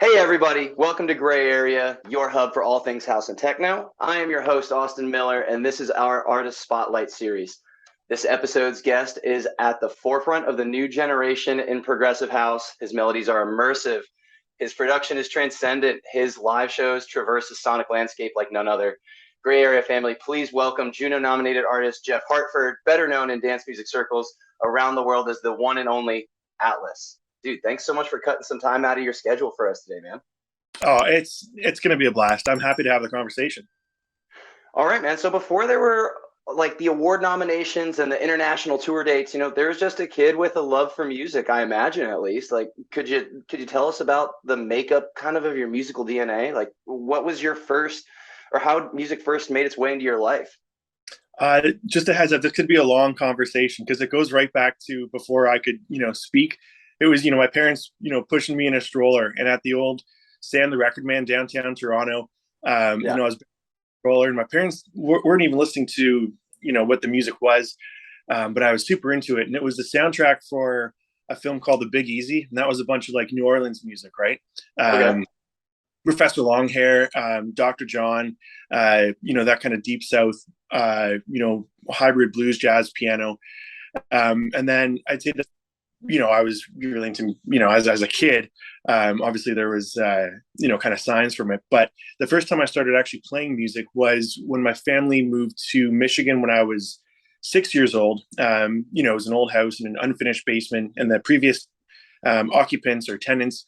Hey everybody, welcome to Gray Area, your hub for all things house and techno. I am your host, Austin Miller, and this is our Artist Spotlight series. This episode's guest is at the forefront of the new generation in progressive house. His melodies are immersive. His production is transcendent. His live shows traverse the sonic landscape like none other. Gray Area family, please welcome Juno-nominated artist Jeff Hartford, better known in dance music circles around the world as the one and only ATTLAS. Dude, thanks so much for cutting some time out of your schedule for us today, man. Oh, it's going to be a blast. I'm happy to have the conversation. All right, man. So before there were like the award nominations and the international tour dates, there was just a kid with a love for music, I imagine at least. Like, could you tell us about the makeup kind of your musical DNA? Like, what was your first, or how music first made its way into your life? Just a heads up, this could be a long conversation because it goes right back to before I could, speak. It was, my parents, pushing me in a stroller, and at the old Sam the Record Man downtown Toronto, Yeah. I was stroller, and my parents weren't even listening to, what the music was, but I was super into it, and it was the soundtrack for a film called The Big Easy, and that was a bunch of like New Orleans music, right? Okay. Professor Longhair, Dr. John, that kind of deep South, hybrid blues, jazz, piano. And then I'd say that, I was really into, as a kid, obviously there was, kind of signs from it. But the first time I started actually playing music was when my family moved to Michigan when I was 6 years old. It was an old house in an unfinished basement, and the previous occupants or tenants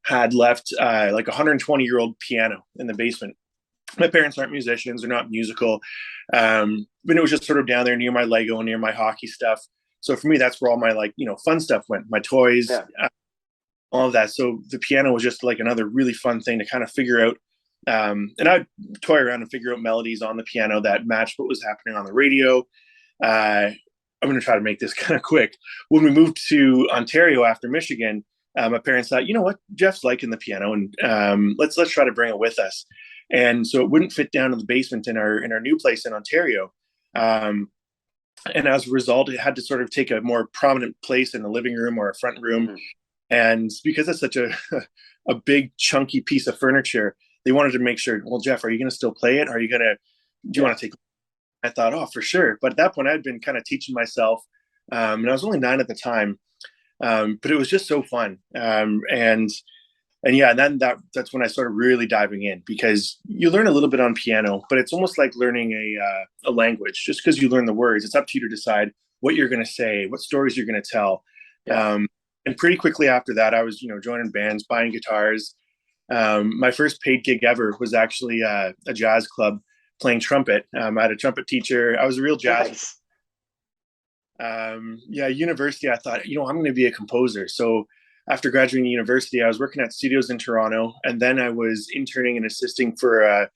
had left like a 120-year-old piano in the basement. My parents aren't musicians; they're not musical, but it was just sort of down there near my Lego, near my hockey stuff. So for me, that's where all my fun stuff went, my toys, Yeah. all of that. So the piano was just like another really fun thing to kind of figure out. And I'd toy around and figure out melodies on the piano that matched what was happening on the radio. I'm going to try to make this kind of quick. When we moved to Ontario after Michigan, my parents thought, you know what, Jeff's liking the piano, and let's try to bring it with us. And so it wouldn't fit down in the basement in our new place in Ontario. And as a result, it had to sort of take a more prominent place in the living room or a front room. Mm-hmm. And because it's such a a big chunky piece of furniture, they wanted to make sure, well, Jeff, are you going to still play it? Are you going to, do you want to take? I thought, oh, for sure. But at that point, I'd been kind of teaching myself, and I was only 9 at the time. But it was just so fun. And yeah, and then that's when I started really diving in, because you learn a little bit on piano, but it's almost like learning a language. Just because you learn the words, it's up to you to decide what you're going to say, what stories you're going to tell. Yeah. And pretty quickly after that, I was, joining bands, buying guitars. My first paid gig ever was actually a jazz club playing trumpet. I had a trumpet teacher. I was a real jazz. Nice. University, I thought, I'm going to be a composer. So after graduating university, I was working at studios in Toronto, and then I was interning and assisting for a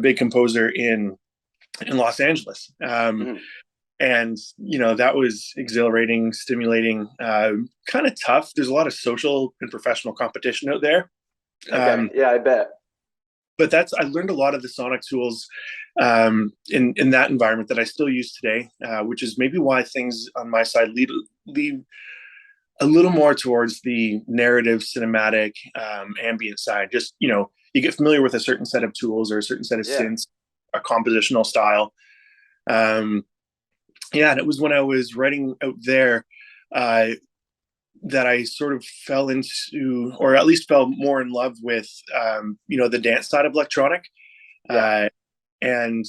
big composer in Los Angeles. Mm-hmm. And that was exhilarating, stimulating, kind of tough. There's a lot of social and professional competition out there. Okay. Yeah, I bet. But I learned a lot of the sonic tools in that environment that I still use today, which is maybe why things on my side lead a little more towards the narrative, cinematic, ambient side. Just, you get familiar with a certain set of tools or a certain set of Yeah. synths, a compositional style. And it was when I was writing out there that I sort of fell into, or at least fell more in love with, the dance side of electronic. Yeah. And,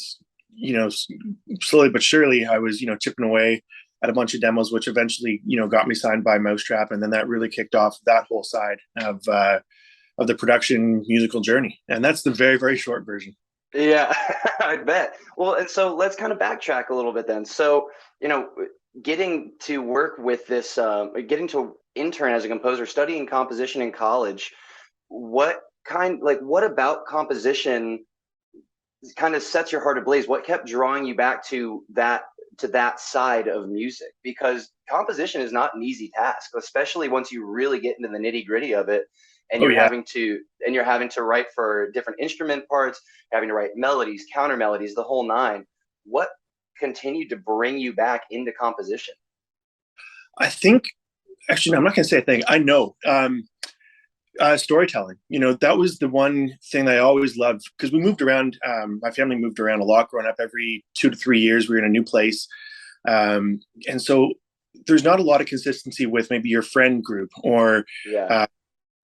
slowly but surely I was, chipping away at a bunch of demos, which eventually, got me signed by Mousetrap. And then that really kicked off that whole side of the production musical journey. And that's the very, very short version. Yeah, I bet. Well, and so let's kind of backtrack a little bit then. So, getting to work with this, getting to intern as a composer, studying composition in college, what about composition kind of sets your heart ablaze? What kept drawing you back to that side of music? Because composition is not an easy task, especially once you really get into the nitty gritty of it, and Oh you're yeah. having to write for different instrument parts, having to write melodies, counter melodies, the whole nine. What continued to bring you back into composition? I think, actually, no, I'm not going to say a thing. I know. Storytelling. That was the one thing I always loved because we moved around. My family moved around a lot growing up. Every 2 to 3 years, we were in a new place. And so there's not a lot of consistency with maybe your friend group or Yeah. uh,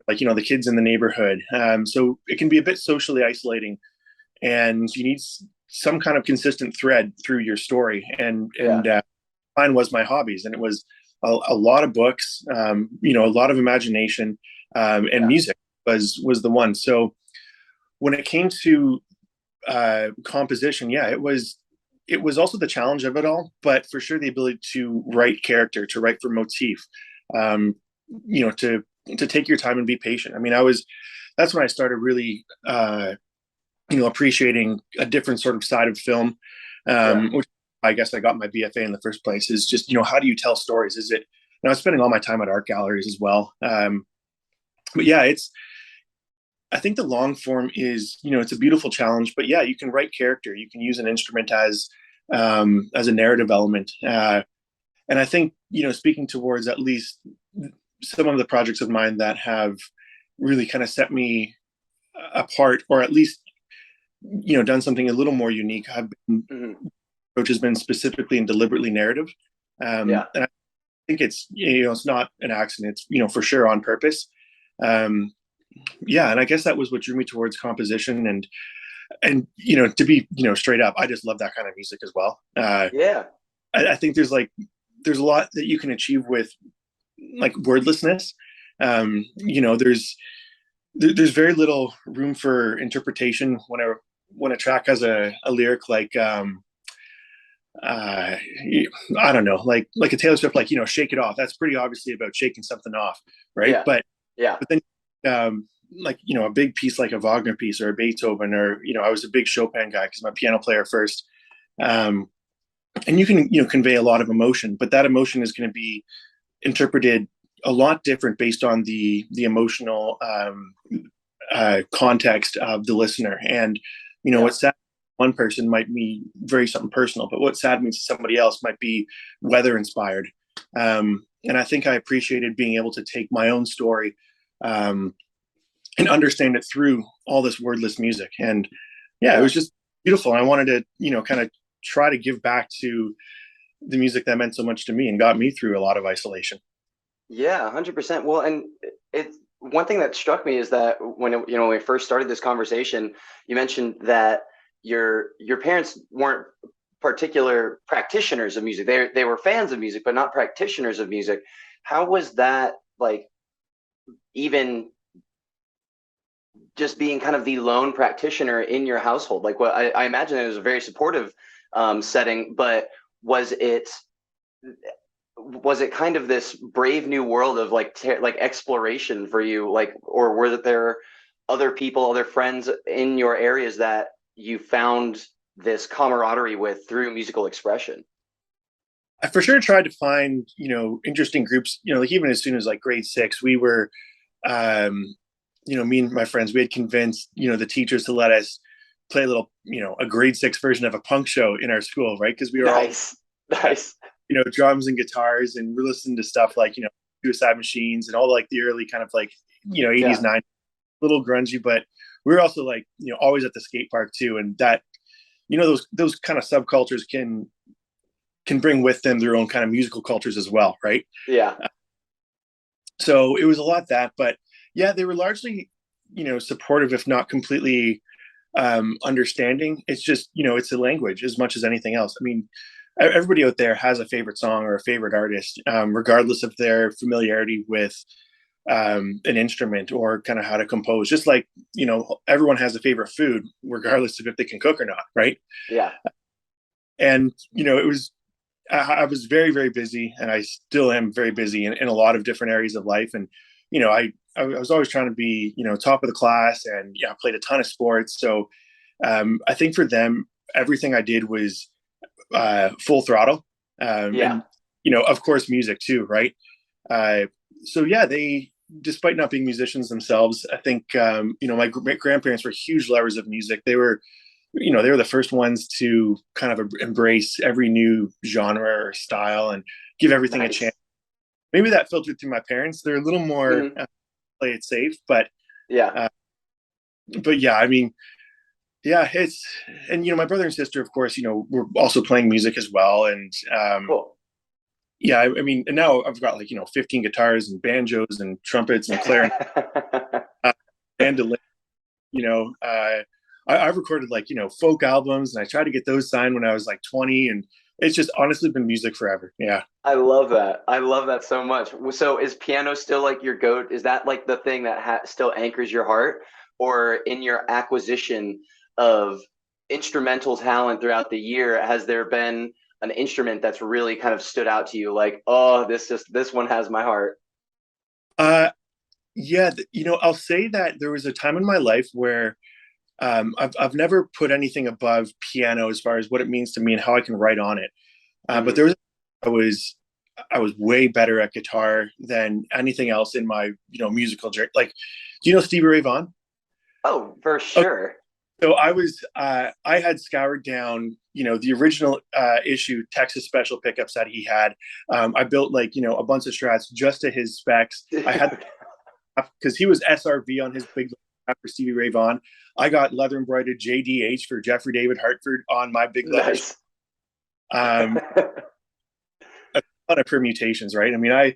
like, the kids in the neighborhood. So it can be a bit socially isolating and you need some kind of consistent thread through your story. Yeah. And mine was my hobbies, and it was a lot of books, a lot of imagination, and Yeah. music was the one. So when it came to composition, yeah, it was also the challenge of it all, but for sure the ability to write character, to write for motif, um, to take your time and be patient. I mean, that's when I started really, appreciating a different sort of side of film, Yeah. which I guess I got my BFA in the first place. Is just how do you tell stories? Is it? I was spending all my time at art galleries as well. But yeah, I think the long form is it's a beautiful challenge. But yeah, you can write character. You can use an instrument as a narrative element. And I think speaking towards at least some of the projects of mine that have really kind of set me apart, or at least done something a little more unique. Hmm. Approach has been specifically and deliberately narrative, Yeah. and I think it's not an accident. It's for sure on purpose. Um, yeah, and I guess that was what drew me towards composition, and to be straight up, I just love that kind of music as well. Yeah. I think there's a lot that you can achieve with like wordlessness. There's very little room for interpretation when a track has a lyric like uh I don't know, like a Taylor Swift, like shake it off. That's pretty obviously about shaking something off, right? Yeah. but Yeah. but then like a big piece like a Wagner piece or a Beethoven, or I was a big Chopin guy because I'm a piano player first. um and you can convey a lot of emotion, but that emotion is going to be interpreted a lot different based on the emotional context of the listener. And Yeah. what's sad to one person might be very something personal, but what sad means to somebody else might be weather inspired. And I think I appreciated being able to take my own story, um, and understand it through all this wordless music. And yeah, it Yeah. was just beautiful. And I wanted to kind of try to give back to the music that meant so much to me and got me through a lot of isolation. Yeah, 100%. Well, and it's one thing that struck me is that when we first started this conversation, you mentioned that your parents weren't particular practitioners of music. They were fans of music, but not practitioners of music. How was that like even just being kind of the lone practitioner in your household? Like, what I imagine it was a very supportive setting, but was it was it kind of this brave new world of like exploration for you, like, or were there other people, other friends in your areas that you found this camaraderie with through musical expression? I for sure tried to find interesting groups. Like even as soon as like grade six, we were, um, me and my friends, we had convinced the teachers to let us play a little, a grade six version of a punk show in our school, right? Because we were all Nice. Nice. drums and guitars, and we're listening to stuff like Suicide Machines and all like the early kind of like 80s, Yeah. 90s, little grungy, but we were also like always at the skate park too, and that those kind of subcultures can bring with them their own kind of musical cultures as well, right? Yeah. So it was a lot that, but yeah, they were largely supportive, if not completely understanding. It's just it's a language as much as anything else. I mean, everybody out there has a favorite song or a favorite artist, regardless of their familiarity with an instrument or kind of how to compose. Just like everyone has a favorite food, regardless of if they can cook or not, right? Yeah. And it was I was very, very busy, and I still am very busy in a lot of different areas of life. And I was always trying to be top of the class, and yeah, I played a ton of sports. So I think for them, everything I did was full throttle, Yeah. and of course, music too, right? Uh, so yeah, they, despite not being musicians themselves, I think my grandparents were huge lovers of music. They were the first ones to kind of embrace every new genre or style and give everything a Nice. chance. maybe that filtered through my parents. They're a little more Hmm. play it safe, but Yeah. uh, yeah, I mean, yeah, it's and my brother and sister, of course, we're also playing music as well, and Cool. yeah, I mean, and now I've got like 15 guitars and banjos and trumpets and clarinet, mandolin. You know, I've recorded like folk albums, and I tried to get those signed when I was like 20, and it's just honestly been music forever. Yeah. I love that. I love that so much. So is piano still like your go? Is that like the thing that still anchors your heart, or in your acquisition of instrumental talent throughout the year, has there been an instrument that's really kind of stood out to you? Like, oh, this one has my heart. Uh, yeah, I'll say that there was a time in my life where I've never put anything above piano as far as what it means to me and how I can write on it. But Hmm. there was I was I was way better at guitar than anything else in my musical journey. Like, do you know Stevie Ray Vaughan? Oh, for Oh, sure. so I had scoured down the original issue Texas Special pickups that he had. I built like a bunch of strats just to his specs. I had Dude, because he was SRV on his big for Stevie Ray Vaughan. I got leather embroidered JDH for Jeffrey David Hartford on my big leathers. nice. Um, a lot of permutations, right? I mean, I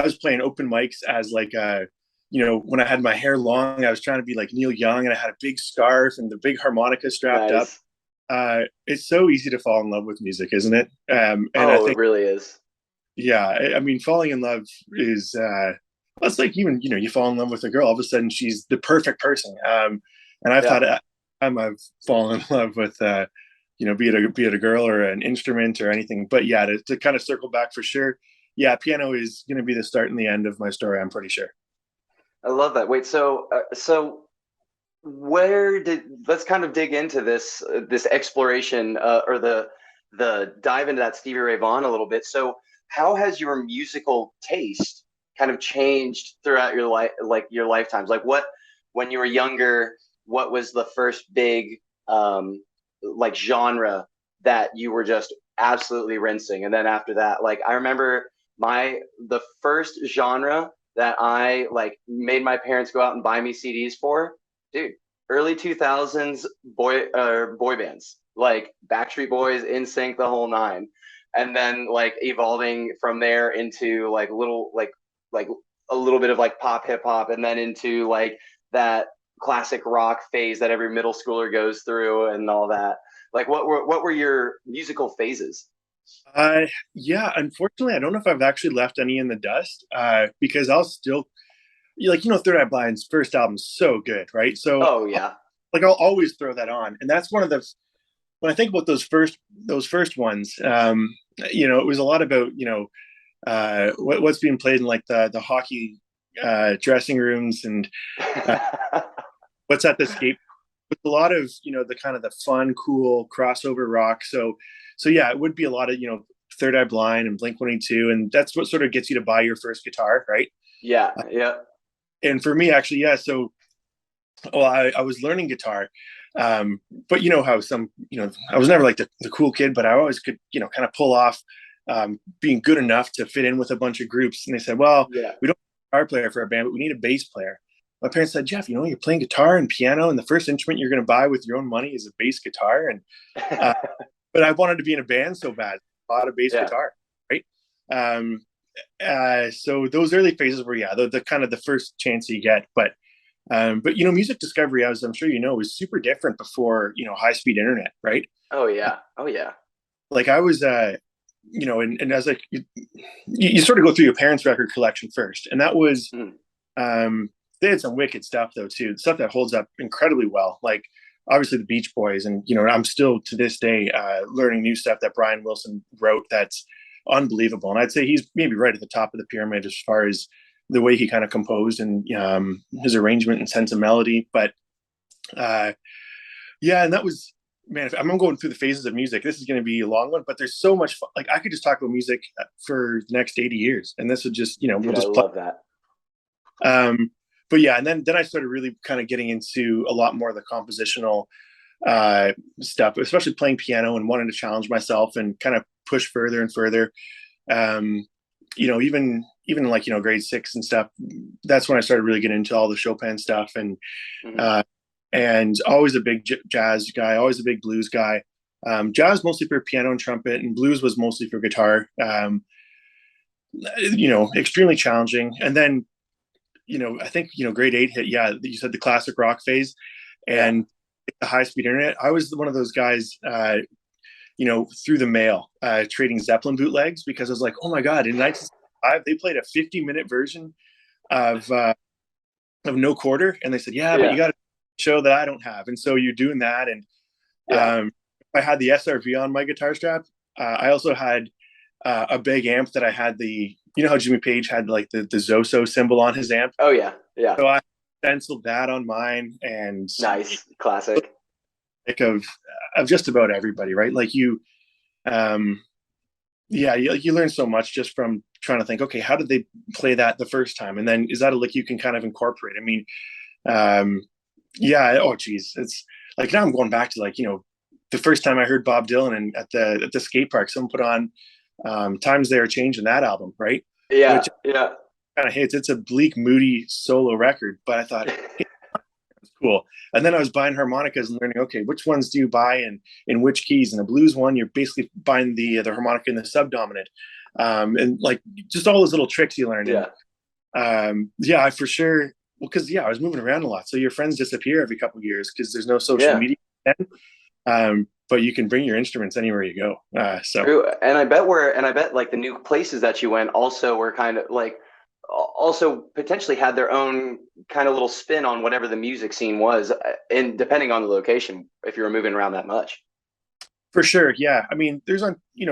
was playing open mics as like when I had my hair long, I was trying to be like Neil Young, and I had a big scarf and the big harmonica strapped up. Nice. It's so easy to fall in love with music, isn't it? And I Oh, it think, really is. yeah, I mean, falling in love is well, it's like even you fall in love with a girl, all of a sudden she's the perfect person. And I've Yeah. had a time I've fallen in love with be it a girl or an instrument or anything. But yeah, to kind of circle back for sure, yeah, piano is going to be the start and the end of my story. I'm pretty sure. I love that. Wait, so where did let's kind of dig into this exploration or the dive into that Stevie Ray Vaughan a little bit. So how has your musical taste kind of changed throughout your life, like your lifetimes? Like what when you were younger, what was the first big like genre that you were just absolutely rinsing? And then after that, like I remember the first genre that I like made my parents go out and buy me CDs for, dude, early 2000s boy bands like Backstreet Boys, NSYNC, the whole nine, and then like evolving from there into like a little bit of like pop hip hop, and then into like that classic rock phase that every middle schooler goes through and all that. Like what were your musical phases? Yeah, unfortunately, I don't know if I've actually left any in the dust because I'll still like Third Eye Blind's first album's so good, right? So Oh yeah. like I'll always throw that on, and that's one of the when I think about those first ones, it was a lot about what's being played in like the hockey dressing rooms and uh, what's at the skate. With a lot of the kind of the fun, cool crossover rock. So yeah, it would be a lot of Third Eye Blind and Blink 182, and that's what sort of gets you to buy your first guitar, right? Yeah, yeah. And for me, actually, yeah. So well, I was learning guitar, but you know how I was never like the cool kid, but I always could kind of pull off being good enough to fit in with a bunch of groups. And they said, well, Yeah. we don't have a guitar player for our band, but we need a bass player. My parents said, Jeff, you're playing guitar and piano, and the first instrument you're going to buy with your own money is a bass guitar. And uh, but I wanted to be in a band so bad, bought a bass Yeah. guitar, right? Um, so those early phases were the kind of the first chance you get, but music discovery, as I'm sure was super different before high speed internet, right? Oh yeah. Oh yeah. Like I was, and as like you sort of go through your parents' record collection first, and that was Mm. they had some wicked stuff though too, stuff that holds up incredibly well. Like obviously the Beach Boys, and I'm still to this day learning new stuff that Brian Wilson wrote that's unbelievable, and I'd say he's maybe right at the top of the pyramid as far as the way he kind of composed and his arrangement and sense of melody. But yeah, and that was man. If I'm going through the phases of music, this is going to be a long one. But there's so much fun. Like I could just talk about music for the next 80 years, and this would just we'll Dude, I just. love that. Um, but yeah, and then I started really kind of getting into a lot more of the compositional stuff, especially playing piano and wanting to challenge myself and kind of push further and further. Um, even like, grade 6 and stuff, that's when I started really getting into all the Chopin stuff. Mm-hmm. And always a big jazz guy, always a big blues guy. Jazz mostly for piano and trumpet, and blues was mostly for guitar. Extremely challenging. And then, I think, grade 8 hit, yeah, you said the classic rock phase Yeah. and the high speed internet. I was one of those guys, through the mail, trading Zeppelin bootlegs, because I was like, oh my God, in 1965, they played a 50-minute version of No Quarter. And they said, yeah, but you Yeah. got to show that I don't have. And so you're doing that. And Yeah. I had the SRV on my guitar strap. I also had a big amp that I had how Jimmy Page had like the Zoso symbol on his amp. Oh yeah. Yeah. So I stenciled that on mine, and Nice. Classic. of just about everybody, right? Like um, you learn so much just from trying to think, okay, how did they play that the first time? And then is that a lick you can kind of incorporate? I mean, oh geez, it's like now I'm going back to, like, the first time I heard Bob Dylan and at the skate park, someone put on Times They Are Changing, that album, right? Yeah. Which Yeah. kind of hits. It's a bleak, moody solo record, but I thought, hey, it's cool. And then I was buying harmonicas and learning, okay, which ones do you buy in which keys? And a blues one, you're basically buying the harmonica in the subdominant, and like just all those little tricks you learn. Yeah. And I for sure. Well, because I was moving around a lot, so your friends disappear every couple of years because there's no social Yeah. media. But you can bring your instruments anywhere you go. True. And I bet like the new places that you went also were kind of like also potentially had their own kind of little spin on whatever the music scene was, and depending on the location, if you were moving around that much. For sure, yeah. I mean,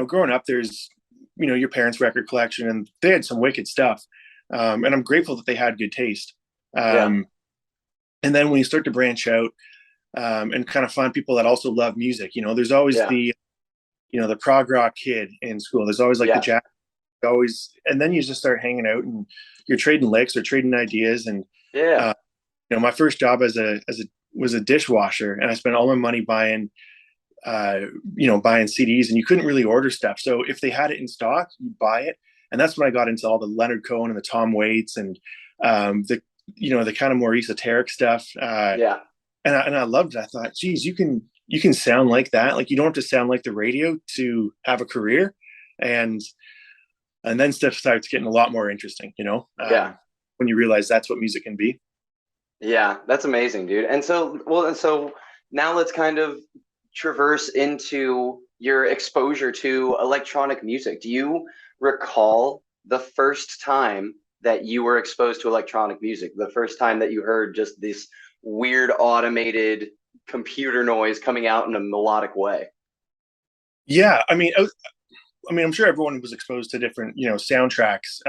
growing up, there's your parents' record collection, and they had some wicked stuff, and I'm grateful that they had good taste. Yeah. And then when you start to branch out, and kind of find people that also love music, there's always Yeah. the prog rock kid in school. There's always like the Yeah. jazz, and then you just start hanging out and you're trading licks or trading ideas. And Yeah. my first job was a dishwasher, and I spent all my money buying CDs, and you couldn't really order stuff. So if they had it in stock, you buy it. And that's when I got into all the Leonard Cohen and the Tom Waits and the kind of more esoteric stuff. Yeah. And I loved it. I thought, geez, you can sound like that. Like, you don't have to sound like the radio to have a career. And then stuff starts getting a lot more interesting, Yeah. when you realize that's what music can be. Yeah. That's amazing, dude. And so now let's kind of traverse into your exposure to electronic music. Do you recall the first time that you were exposed to electronic music? The first time that you heard just this weird automated computer noise coming out in a melodic way? Yeah, I'm sure everyone was exposed to different, soundtracks,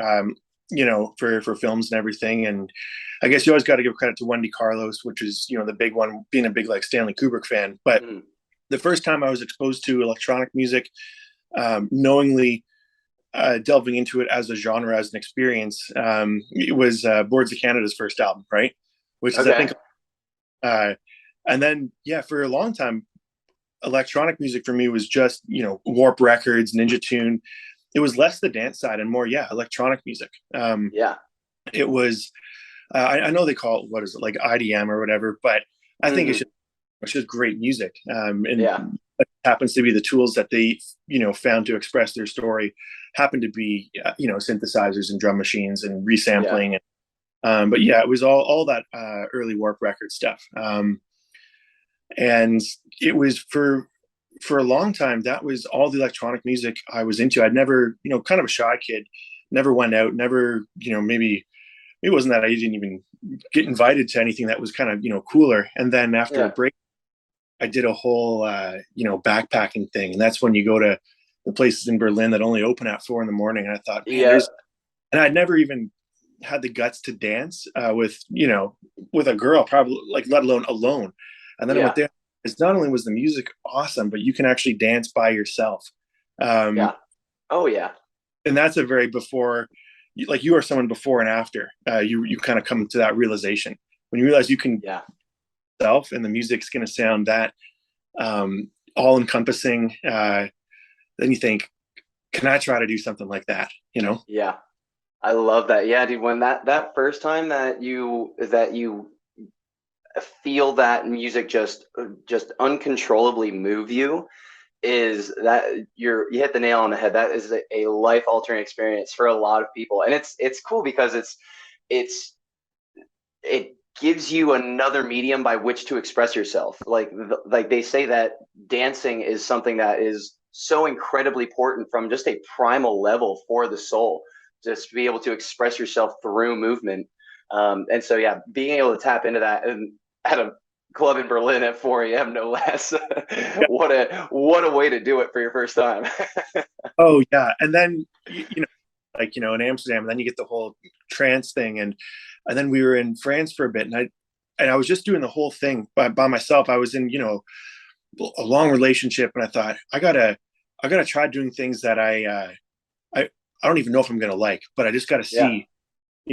for films and everything. And I guess you always got to give credit to Wendy Carlos, which is, the big one, being a big like Stanley Kubrick fan. But the first time I was exposed to electronic music, knowingly delving into it as a genre, as an experience, it was Boards of Canada's first album, right? Which is, I think, and then, for a long time, electronic music for me was just, Warp Records, Ninja Tune. It was less the dance side and more, electronic music. It was, I know they call it, what is it, like IDM or whatever, but I think it's just great music. And it happens to be the tools that they, found to express their story happen to be, synthesizers and drum machines and resampling. But it was all that early Warp Record stuff. And it was for a long time, that was all the electronic music I was into. I'd never, kind of a shy kid, never went out, never, maybe it wasn't that I didn't even get invited to anything that was kind of, cooler. And then after a break, I did a whole, backpacking thing. And that's when you go to the places in Berlin that only open at 4 a.m. And I thought, man, and I'd never even had the guts to dance with a girl, probably, like, let alone alone. And then I went there. It's not only was the music awesome, but you can actually dance by yourself. Oh yeah. And that's a very before, like, you are someone before and after. You kind of come to that realization when you realize you can self, and the music's going to sound that all encompassing. Then you think, can I try to do something like that? I love that. Yeah, dude, when that first time that you feel that music just uncontrollably move you, is that you hit the nail on the head. That is a life altering experience for a lot of people, and it's cool because it's it gives you another medium by which to express yourself. Like they say that dancing is something that is so incredibly important from just a primal level for the soul, just to be able to express yourself through movement. And so yeah, being able to tap into that and at a club in Berlin at 4 a.m. no less. Yeah. What a way to do it for your first time. Oh yeah, and then like in Amsterdam, and then you get the whole trance thing, and then we were in France for a bit, and I was just doing the whole thing by myself. I was in a long relationship, and I thought I gotta try doing things that I don't even know if I'm gonna like, but I just gotta Yeah, see.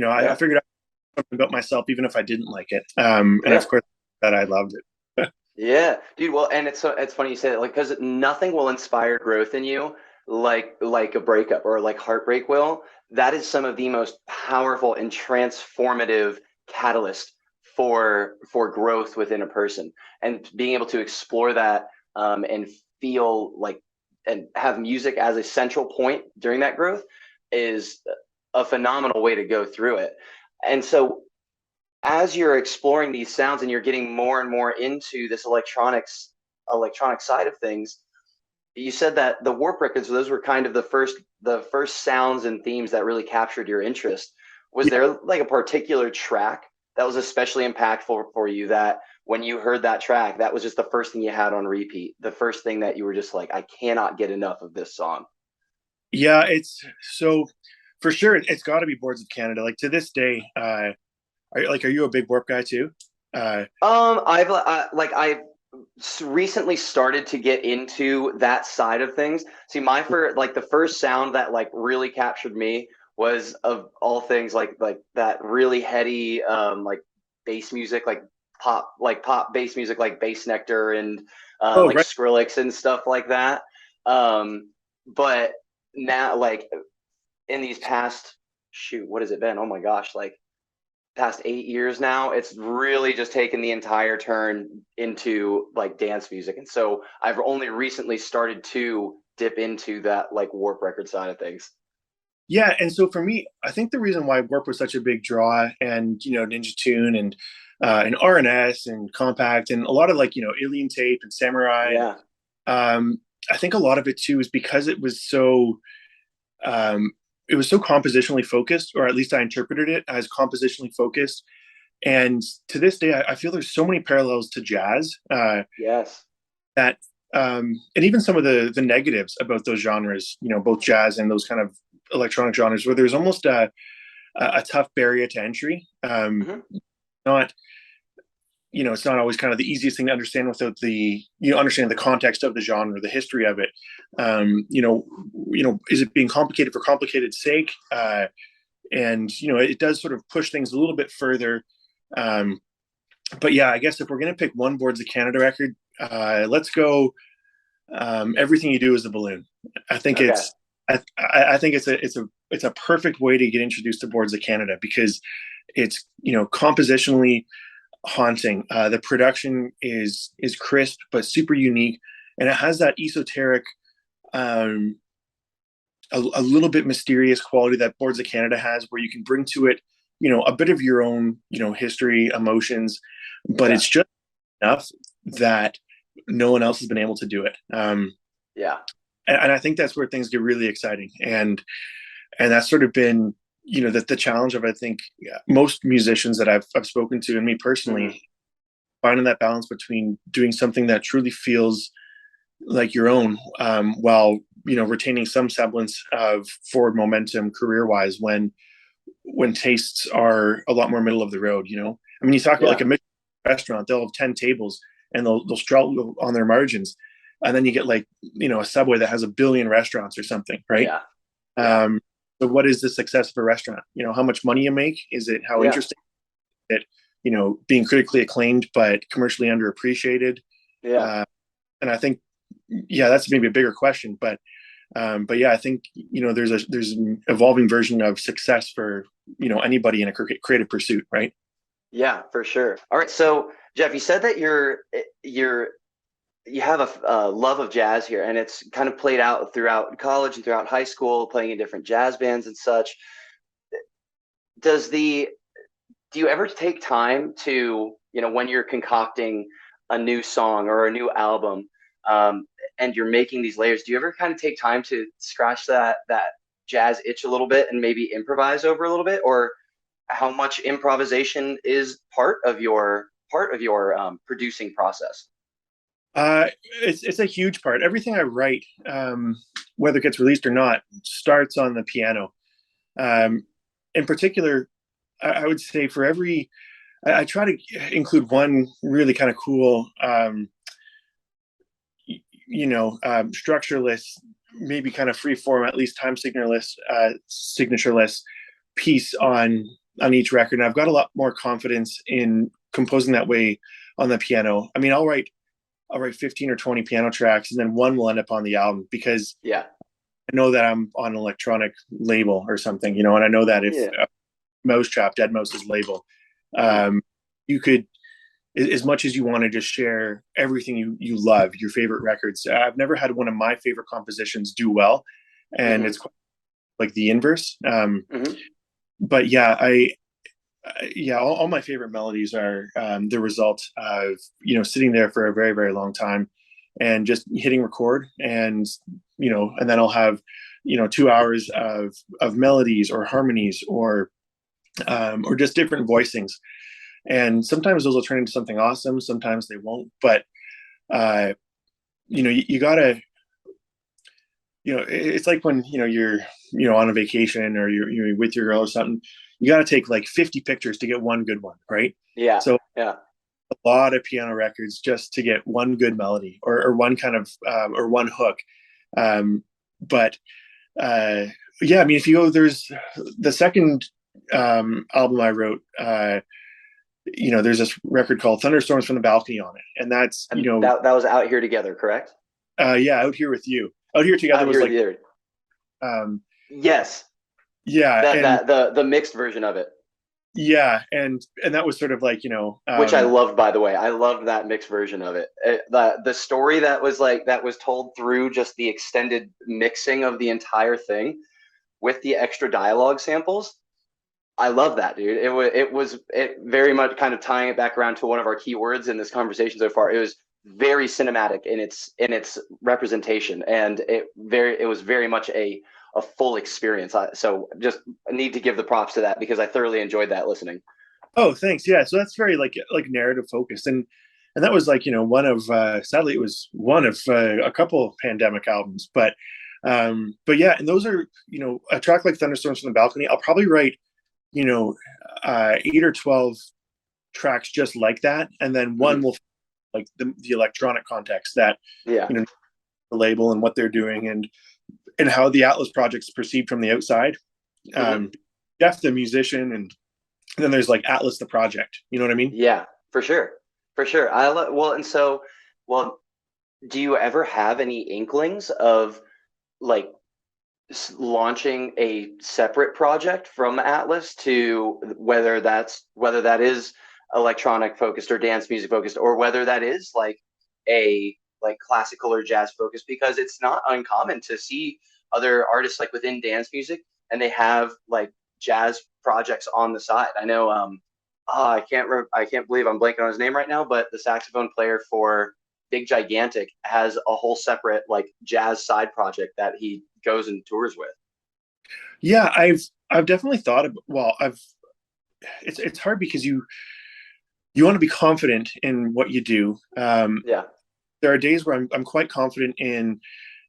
I yeah, figured out something about myself even if I didn't like it, and yeah. of course that I loved it. Yeah, dude. Well, and it's funny you say that, like, because nothing will inspire growth in you like a breakup or like heartbreak will. That is some of the most powerful and transformative catalyst for growth within a person, and being able to explore that, and feel like and have music as a central point during that growth is a phenomenal way to go through it. And so as you're exploring these sounds and you're getting more and more into this electronic side of things, you said that the Warp records, those were kind of the first sounds and themes that really captured your interest. Was Yeah, there like a particular track that was especially impactful for you, that when you heard that track, that was just the first thing you had on repeat, the first thing that you were just like, I cannot get enough of this song? yeah, it's so for sure it's got to be Boards of Canada. Like to this day, are you a big Warp guy too? I've recently started to get into that side of things. See, my first, like the first sound that like really captured me was, of all things, like that really heady like bass music, like pop bass music, like Bass Nectar and Oh, like right. Skrillex and stuff like that. But now, like in these past, shoot, what has it been? Oh my gosh, like past 8 years now, it's really just taken the entire turn into like dance music. And so I've only recently started to dip into that like Warp record side of things. Yeah, and so for me, I think the reason why Warp was such a big draw, and Ninja Tune and RNS and Compact and a lot of like Alien Tape and Samurai, and Yeah. I think a lot of it too is because um, it was so compositionally focused, or at least I interpreted it as compositionally focused. And to this day, I feel there's so many parallels to jazz, Yes. that and even some of the negatives about those genres, both jazz and those kind of electronic genres, where there's almost a tough barrier to entry. Hmm. Not It's not always kind of the easiest thing to understand without the understanding the context of the genre, the history of it. Is it being complicated for complicated's sake? And it does sort of push things a little bit further. Um, but yeah, I guess if we're gonna pick one Boards of Canada record, let's go. Everything You Do Is a Balloon. I think Okay. it's I think it's a perfect way to get introduced to Boards of Canada, because it's compositionally haunting. The production is crisp but super unique, and it has that esoteric, um, a little bit mysterious quality that Boards of Canada has, where you can bring to it, a bit of your own, history, emotions, but Yeah. it's just enough that no one else has been able to do it. Yeah. And I think that's where things get really exciting, and that's sort of been the challenge of, I think, most musicians that I've spoken to, and me Hmm. personally, finding that balance between doing something that truly feels like your own, while retaining some semblance of forward momentum career wise, when tastes are a lot more middle of the road. I mean, you talk about like Yeah. a Michelin restaurant, they'll have 10 tables and they'll struggle on their margins, and then you get like a Subway that has a billion restaurants or something, right? Yeah. Yeah. um so what is the success of a restaurant? How much money you make? Is it how Yeah. interesting it, being critically acclaimed but commercially underappreciated? Yeah. uh and I think, yeah, that's maybe a bigger question, but But yeah, I think, there's an evolving version of success for, anybody in a creative pursuit, right? Yeah, for sure. All right, so Jeff, you said that you have a love of jazz here, and it's kind of played out throughout college and throughout high school, playing in different jazz bands and such. Does the do you ever take time to, when you're concocting a new song or a new album, and you're making these layers, do you ever kind of take time to scratch that jazz itch a little bit and maybe improvise over a little bit, or how much improvisation is part of your producing process? It's a huge part. Everything I write, whether it gets released or not, starts on the piano. In particular, I would say for every, I try to include one really kind of cool, structureless, maybe kind of free form, at least time signatureless piece on each record. And I've got a lot more confidence in composing that way on the piano. I mean, I'll write 15 or 20 piano tracks, and then one will end up on the album because Yeah. I know that I'm on an electronic label or something, and I know that if Mousetrap, Dead Mouse's label, you could, as much as you want to just share everything you love, your favorite records. I've never had one of my favorite compositions do well, and it's quite like the inverse. But yeah, all my favorite melodies are the result of sitting there for a very, very long time and just hitting record, and and then I'll have 2 hours of melodies or harmonies or just different voicings, and sometimes those will turn into something awesome, sometimes they won't. But you gotta, it's like when you're on a vacation, or you're with your girl or something. You got to take like 50 pictures to get one good one, right? Yeah. So yeah, a lot of piano records just to get one good melody or one kind of or one hook. But yeah, I mean, if you go, there's the second album I wrote. There's this record called "Thunderstorms from the Balcony" on it, and that's that was Out Here Together, correct? Yeah, Out Here with You. Out Here Together was like, yes. Yeah, the mixed version of it. Yeah, and that was sort of like, which I loved, by the way. I loved that mixed version of it. The story that was told through just the extended mixing of the entire thing with the extra dialogue samples. I love that, dude. It was very much kind of tying it back around to one of our keywords in this conversation so far. It was very cinematic in its representation, and it was very much a full experience. So just need to give the props to that because I thoroughly enjoyed that listening. Oh, thanks. Yeah. So that's very like narrative focused. And that was like, one of, sadly it was one of a couple pandemic albums, but yeah. And those are, a track like Thunderstorms from the Balcony, I'll probably write, 8 or 12 tracks just like that. And then one will like the electronic context that, the label and what they're doing and how the Atlas project's perceived from the outside. Jeff, the musician, and then there's like Atlas, the project. You know what I mean? Yeah, for sure. Well, do you ever have any inklings of like launching a separate project from Atlas, to whether that is electronic focused or dance music focused, or whether that is like classical or jazz focused? Because it's not uncommon to see other artists like within dance music and they have like jazz projects on the side. I know I can't believe I'm blanking on his name right now, but the saxophone player for Big Gigantic has a whole separate like jazz side project that he goes and tours with. Yeah, I've definitely thought about, it's hard because you want to be confident in what you do. There are days where I'm quite confident in,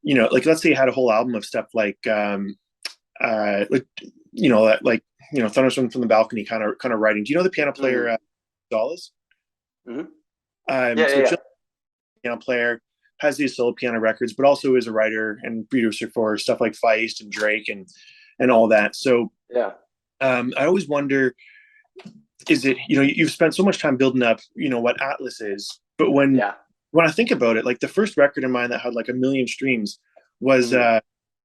like let's say you had a whole album of stuff like Thunderstorm from the Balcony kind of writing. Do you know the piano player ATTLAS? Piano player, has these solo piano records, but also is a writer and producer for stuff like Feist and Drake and all that. So I always wonder, is it, you've spent so much time building up, what Atlas is, but when I think about it, like the first record of mine that had like 1 million streams was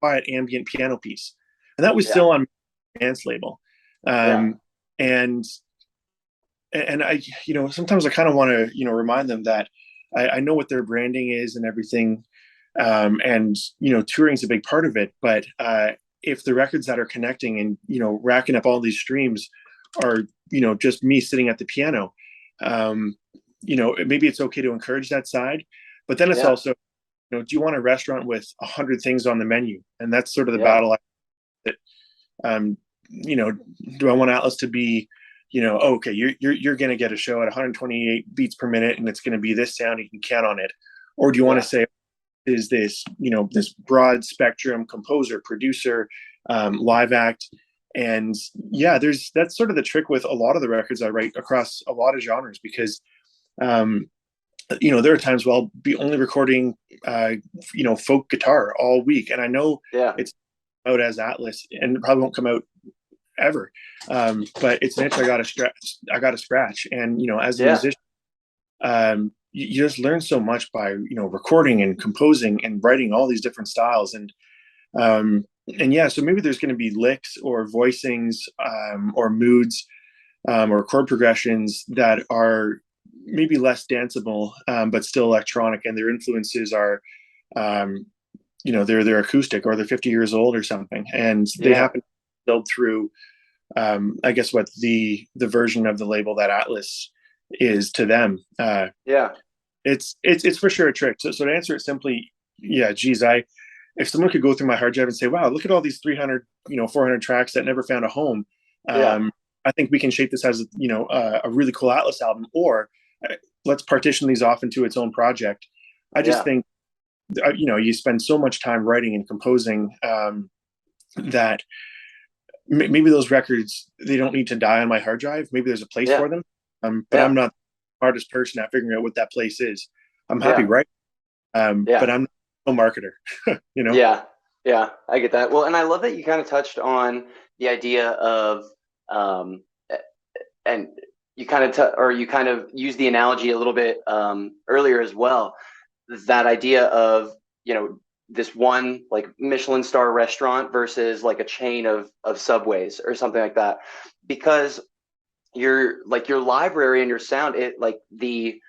quiet ambient piano piece, and that was Yeah. still on dance label. Yeah. um, and I, sometimes I kind of want to, remind them that I know what their branding is and everything, and touring is a big part of it. But if the records that are connecting and racking up all these streams are just me sitting at the piano, maybe it's okay to encourage that side, but then it's Yeah. also, do you want a restaurant with 100 things on the menu? And that's sort of the Yeah. battle that, um, do I want Atlas to be, okay, you're going to get a show at 128 beats per minute and it's going to be this sound, you can count on it? Or do you want Yeah. to say, is this, this broad spectrum composer, producer, live act? And yeah, that's sort of the trick with a lot of the records I write across a lot of genres, because there are times where I'll be only recording folk guitar all week, and I know Yeah. it's out as Atlas and it probably won't come out ever, but it's an itch I gotta scratch. And as a Yeah. musician, you just learn so much by recording and composing and writing all these different styles. And yeah, so maybe there's going to be licks or voicings, or moods, or chord progressions that are maybe less danceable, but still electronic, and their influences are they're acoustic, or they're 50 years old or something, and they Yeah. happen to build through, I guess, what the version of the label that Atlas is to them. Yeah. It's for sure a trick. So to answer it simply, yeah, geez, if someone could go through my hard drive and say, wow, look at all these 300, 400 tracks that never found a home. Yeah. I think we can shape this as, a really cool Atlas album, or let's partition these off into its own project. I just Yeah. think, you spend so much time writing and composing, that maybe those records, they don't need to die on my hard drive. Maybe there's a place Yeah. for them. But Yeah. I'm not the hardest person at figuring out what that place is. I'm happy, Yeah. right? Yeah. But I'm not a marketer, Yeah. Yeah. I get that. Well, and I love that you kind of touched on the idea of, um, and you kind of or you kind of used the analogy a little bit earlier as well. That idea of this one like Michelin star restaurant versus like a chain of Subways or something like that, because your library and your sound, it like the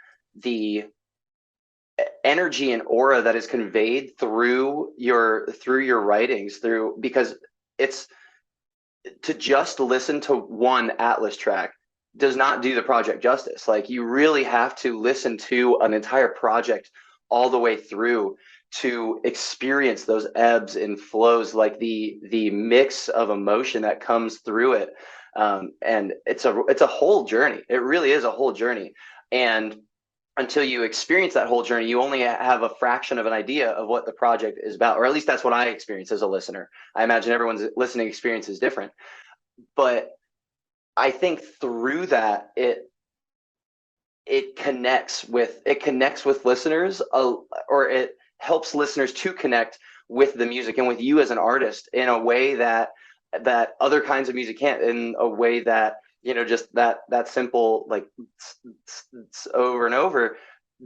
energy and aura that is conveyed through your writings, through because it's to just listen to one Atlas track does not do the project justice. Like you really have to listen to an entire project all the way through to experience those ebbs and flows, like the mix of emotion that comes through it. And it's a whole journey. It really is a whole journey. And until you experience that whole journey, you only have a fraction of an idea of what the project is about, or at least that's what I experience as a listener. I imagine everyone's listening experience is different, but I think through that it connects with listeners, or it helps listeners to connect with the music and with you as an artist in a way that other kinds of music can't, in a way that just that simple, like over and over.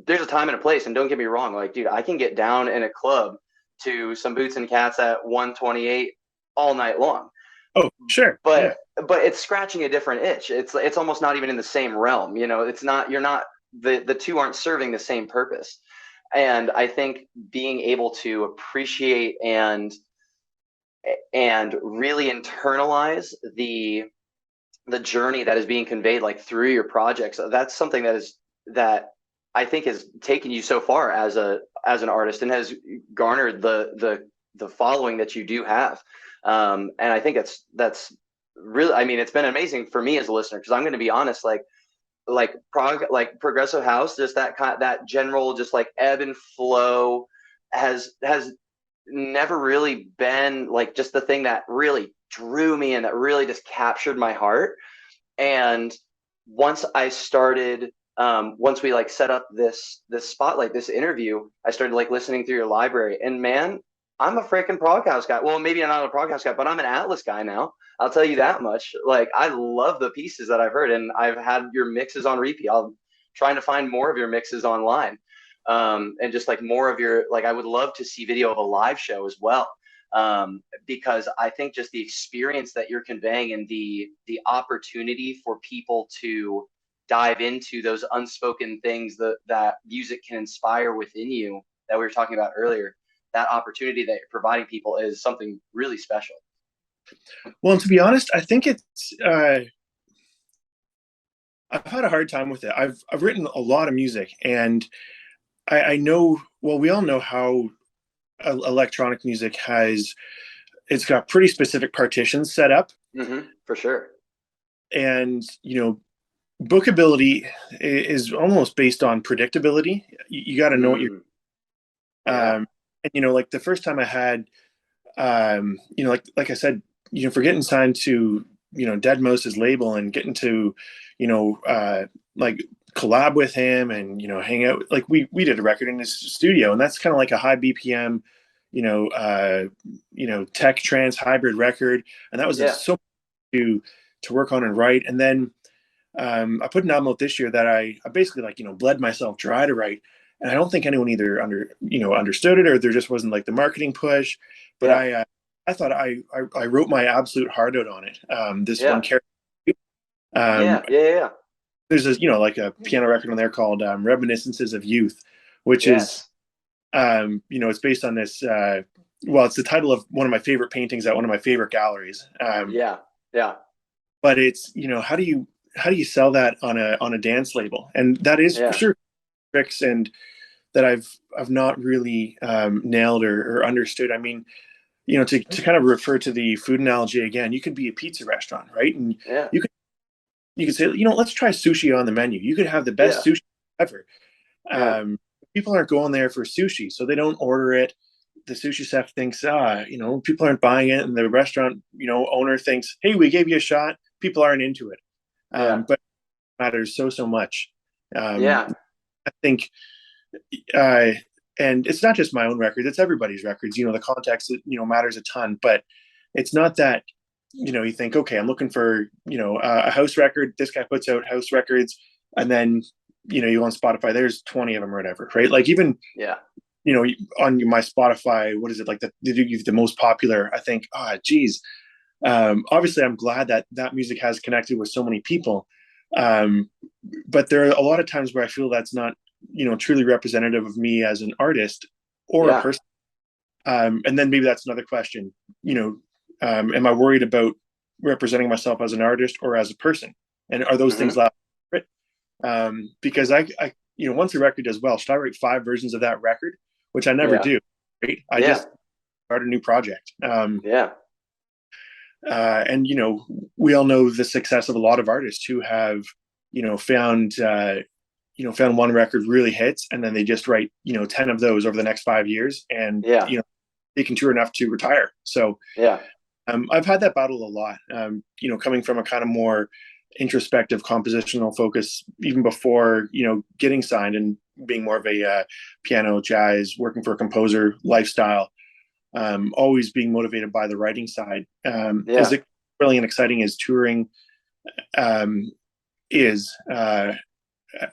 There's a time and a place, and don't get me wrong, like dude, I can get down in a club to some Boots and Cats at 128 all night long. Oh, sure. Yeah. But it's scratching a different itch. It's almost not even in the same realm. It's not, you're not, the two aren't serving the same purpose. And I think being able to appreciate and really internalize the journey that is being conveyed, like through your projects, that's something that I think has taken you so far as an artist, and has garnered the following that you do have. And I think that's really, I mean, it's been amazing for me as a listener, because I'm going to be honest, like progressive house, just that general, just like ebb and flow has never really been like just the thing that really drew me and that really just captured my heart. And once I started, once we like set up this spotlight, this interview, I started like listening through your library, and man, I'm a freaking prog house guy. Well, maybe I'm not a prog house guy, but I'm an Atlas guy now. I'll tell you that much. Like I love the pieces that I've heard, and I've had your mixes on repeat. I'm trying to find more of your mixes online, and just like more of your, like I would love to see video of a live show as well. because I think just the experience that you're conveying and the opportunity for people to dive into those unspoken things that music can inspire within you that we were talking about earlier, that opportunity that you're providing people is something really special. Well, and to be honest, I think it's I've had a hard time with it. I've written a lot of music, and I know, well, we all know how electronic music it's got pretty specific partitions set up, for sure. and bookability is almost based on predictability. You got to know what you're Yeah. and like the first time I had like I said, for getting signed to Dead Mouse's label and getting to like collab with him and hang out, like we did a record in his studio, and that's kind of like a high BPM tech trance hybrid record, and that was so to work on and write. And then I put an album out this year that I basically bled myself dry to write, and I don't think anyone either understood it, or there just wasn't like the marketing push. But I thought I wrote my absolute heart out on it. This one character. There's like a piano record on there called Reminiscences of Youth, which is it's based on this it's the title of one of my favorite paintings at one of my favorite galleries. But it's how do you sell that on a dance label? And that is for sure tricks and that I've not really nailed or understood. I mean, to kind of refer to the food analogy again, you could be a pizza restaurant, right? And you could say, let's try sushi on the menu. You could have the best sushi ever. People aren't going there for sushi, so they don't order it. The sushi chef thinks, people aren't buying it, and the restaurant, owner thinks, hey, we gave you a shot. People aren't into it. But it matters so much. I think, and it's not just my own record; it's everybody's records. The context, matters a ton. But it's not that you think, okay, I'm looking for a house record. This guy puts out house records, and then you on Spotify, there's 20 of them or whatever, right? Like even on my Spotify, what is it like the most popular? I think, obviously I'm glad that music has connected with so many people, but there are a lot of times where I feel that's not truly representative of me as an artist or a person. And then maybe that's another question. Am I worried about representing myself as an artist or as a person? And are those things loud? Because I once a record does well, should I write 5 versions of that record? Which I never do. Right? I just start a new project. And we all know the success of a lot of artists who have found one record really hits, and then they just write 10 of those over the next 5 years, and they can tour enough to retire. So I've had that battle a lot. Coming from a kind of more introspective compositional focus even before getting signed and being more of a piano jazz working for a composer lifestyle, always being motivated by the writing side. Is it really exciting as touring is.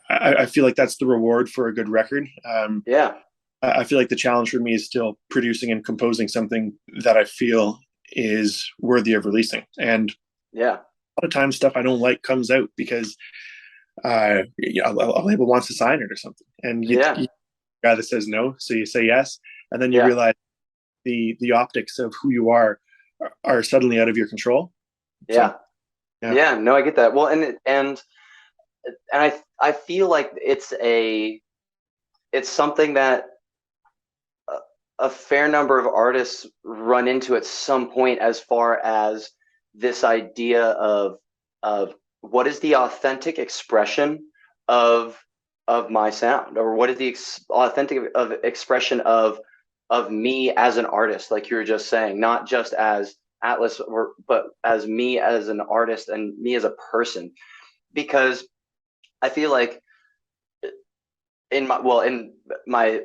I feel like that's the reward for a good record. I feel like the challenge for me is still producing and composing something that I feel is worthy of releasing. And a lot of times stuff I don't like comes out because a label wants to sign it or something, and you guy that says no, so you say yes, and then you realize the optics of who you are suddenly out of your control. No, I get that. Well, and I feel like it's something that a fair number of artists run into at some point, as far as this idea of what is the authentic expression of my sound, or what is the authentic expression of me as an artist, like you were just saying, not just as Atlas, but as me as an artist and me as a person. Because I feel like in my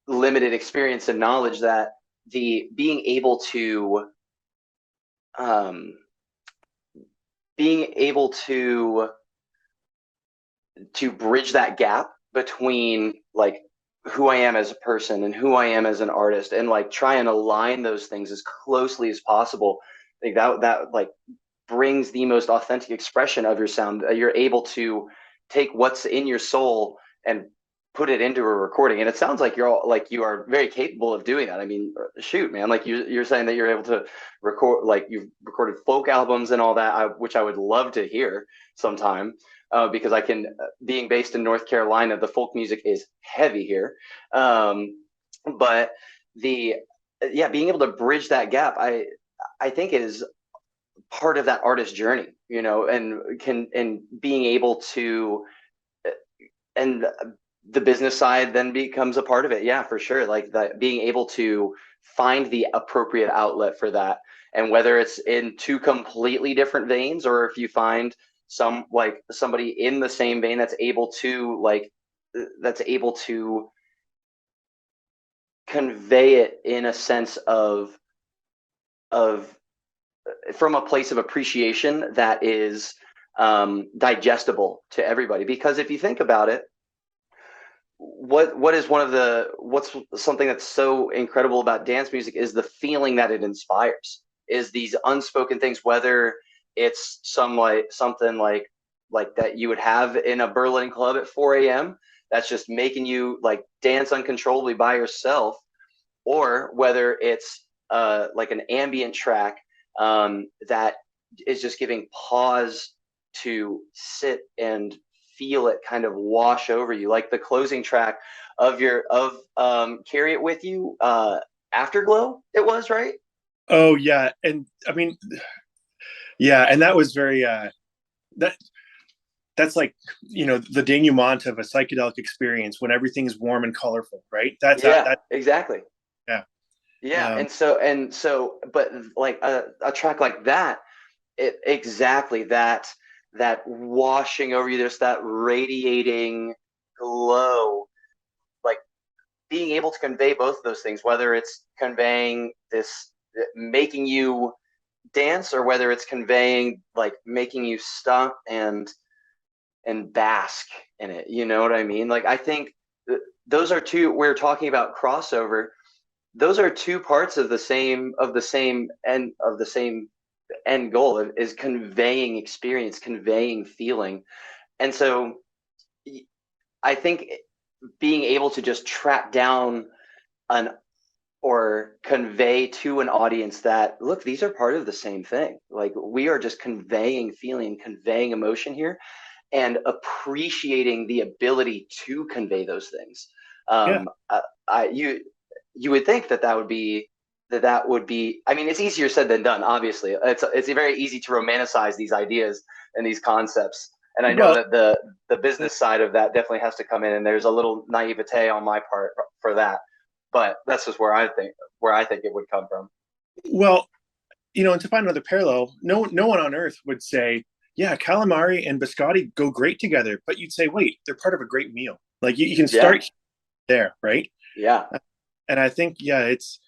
limited experience and knowledge, that the being able to bridge that gap between like who I am as a person and who I am as an artist, and like try and align those things as closely as possible. I think that like brings the most authentic expression of your sound. You're able to take what's in your soul and put it into a recording, and it sounds like you are very capable of doing that. I mean, shoot, man, like you're saying that you're able to record, like you've recorded folk albums and all that, which I would love to hear sometime. Because I can, being based in North Carolina, the folk music is heavy here. But the, yeah, being able to bridge that gap, I think is part of that artist journey, and being able to, and the business side then becomes a part of it. Yeah, for sure. Like that, being able to find the appropriate outlet for that. And whether it's in two completely different veins, or if you find somebody in the same vein that's able to convey it in a sense of from a place of appreciation that is digestible to everybody. Because if you think about it, what's something that's so incredible about dance music is the feeling that it inspires, is these unspoken things, whether it's something like that you would have in a Berlin club at 4 a.m. that's just making you like dance uncontrollably by yourself, or whether it's like an ambient track that is just giving pause to sit and feel it kind of wash over you, like the closing track of Carry It With You, Afterglow, it was, right? Oh yeah, and I mean, yeah, and that was very that that's like, the denouement of a psychedelic experience when everything's warm and colorful, right? That's Yeah, that. exactly. Yeah. Yeah, and so but like a track like that, exactly that washing over you, there's that radiating glow, like being able to convey both of those things, whether it's conveying this, making you dance, or whether it's conveying like making you stop and bask in it. You know what I mean? Like I think those are two, we're talking about crossover, those are two parts of the same end goal, is conveying experience, conveying feeling. And so I think being able to just track down an or convey to an audience that, look, these are part of the same thing, like we are just conveying feeling, conveying emotion here, and appreciating the ability to convey those things. Yeah. You would think that would be, I mean, it's easier said than done, obviously. It's very easy to romanticize these ideas and these concepts, and I know Well, that the business side of that definitely has to come in, and there's a little naivete on my part for that, but that's just where I think it would come from. well, and to find another parallel, no one on earth would say, yeah, calamari and biscotti go great together, but you'd say, wait, they're part of a great meal. Like you can Yeah, start there, right? yeah. And I think, yeah, it's,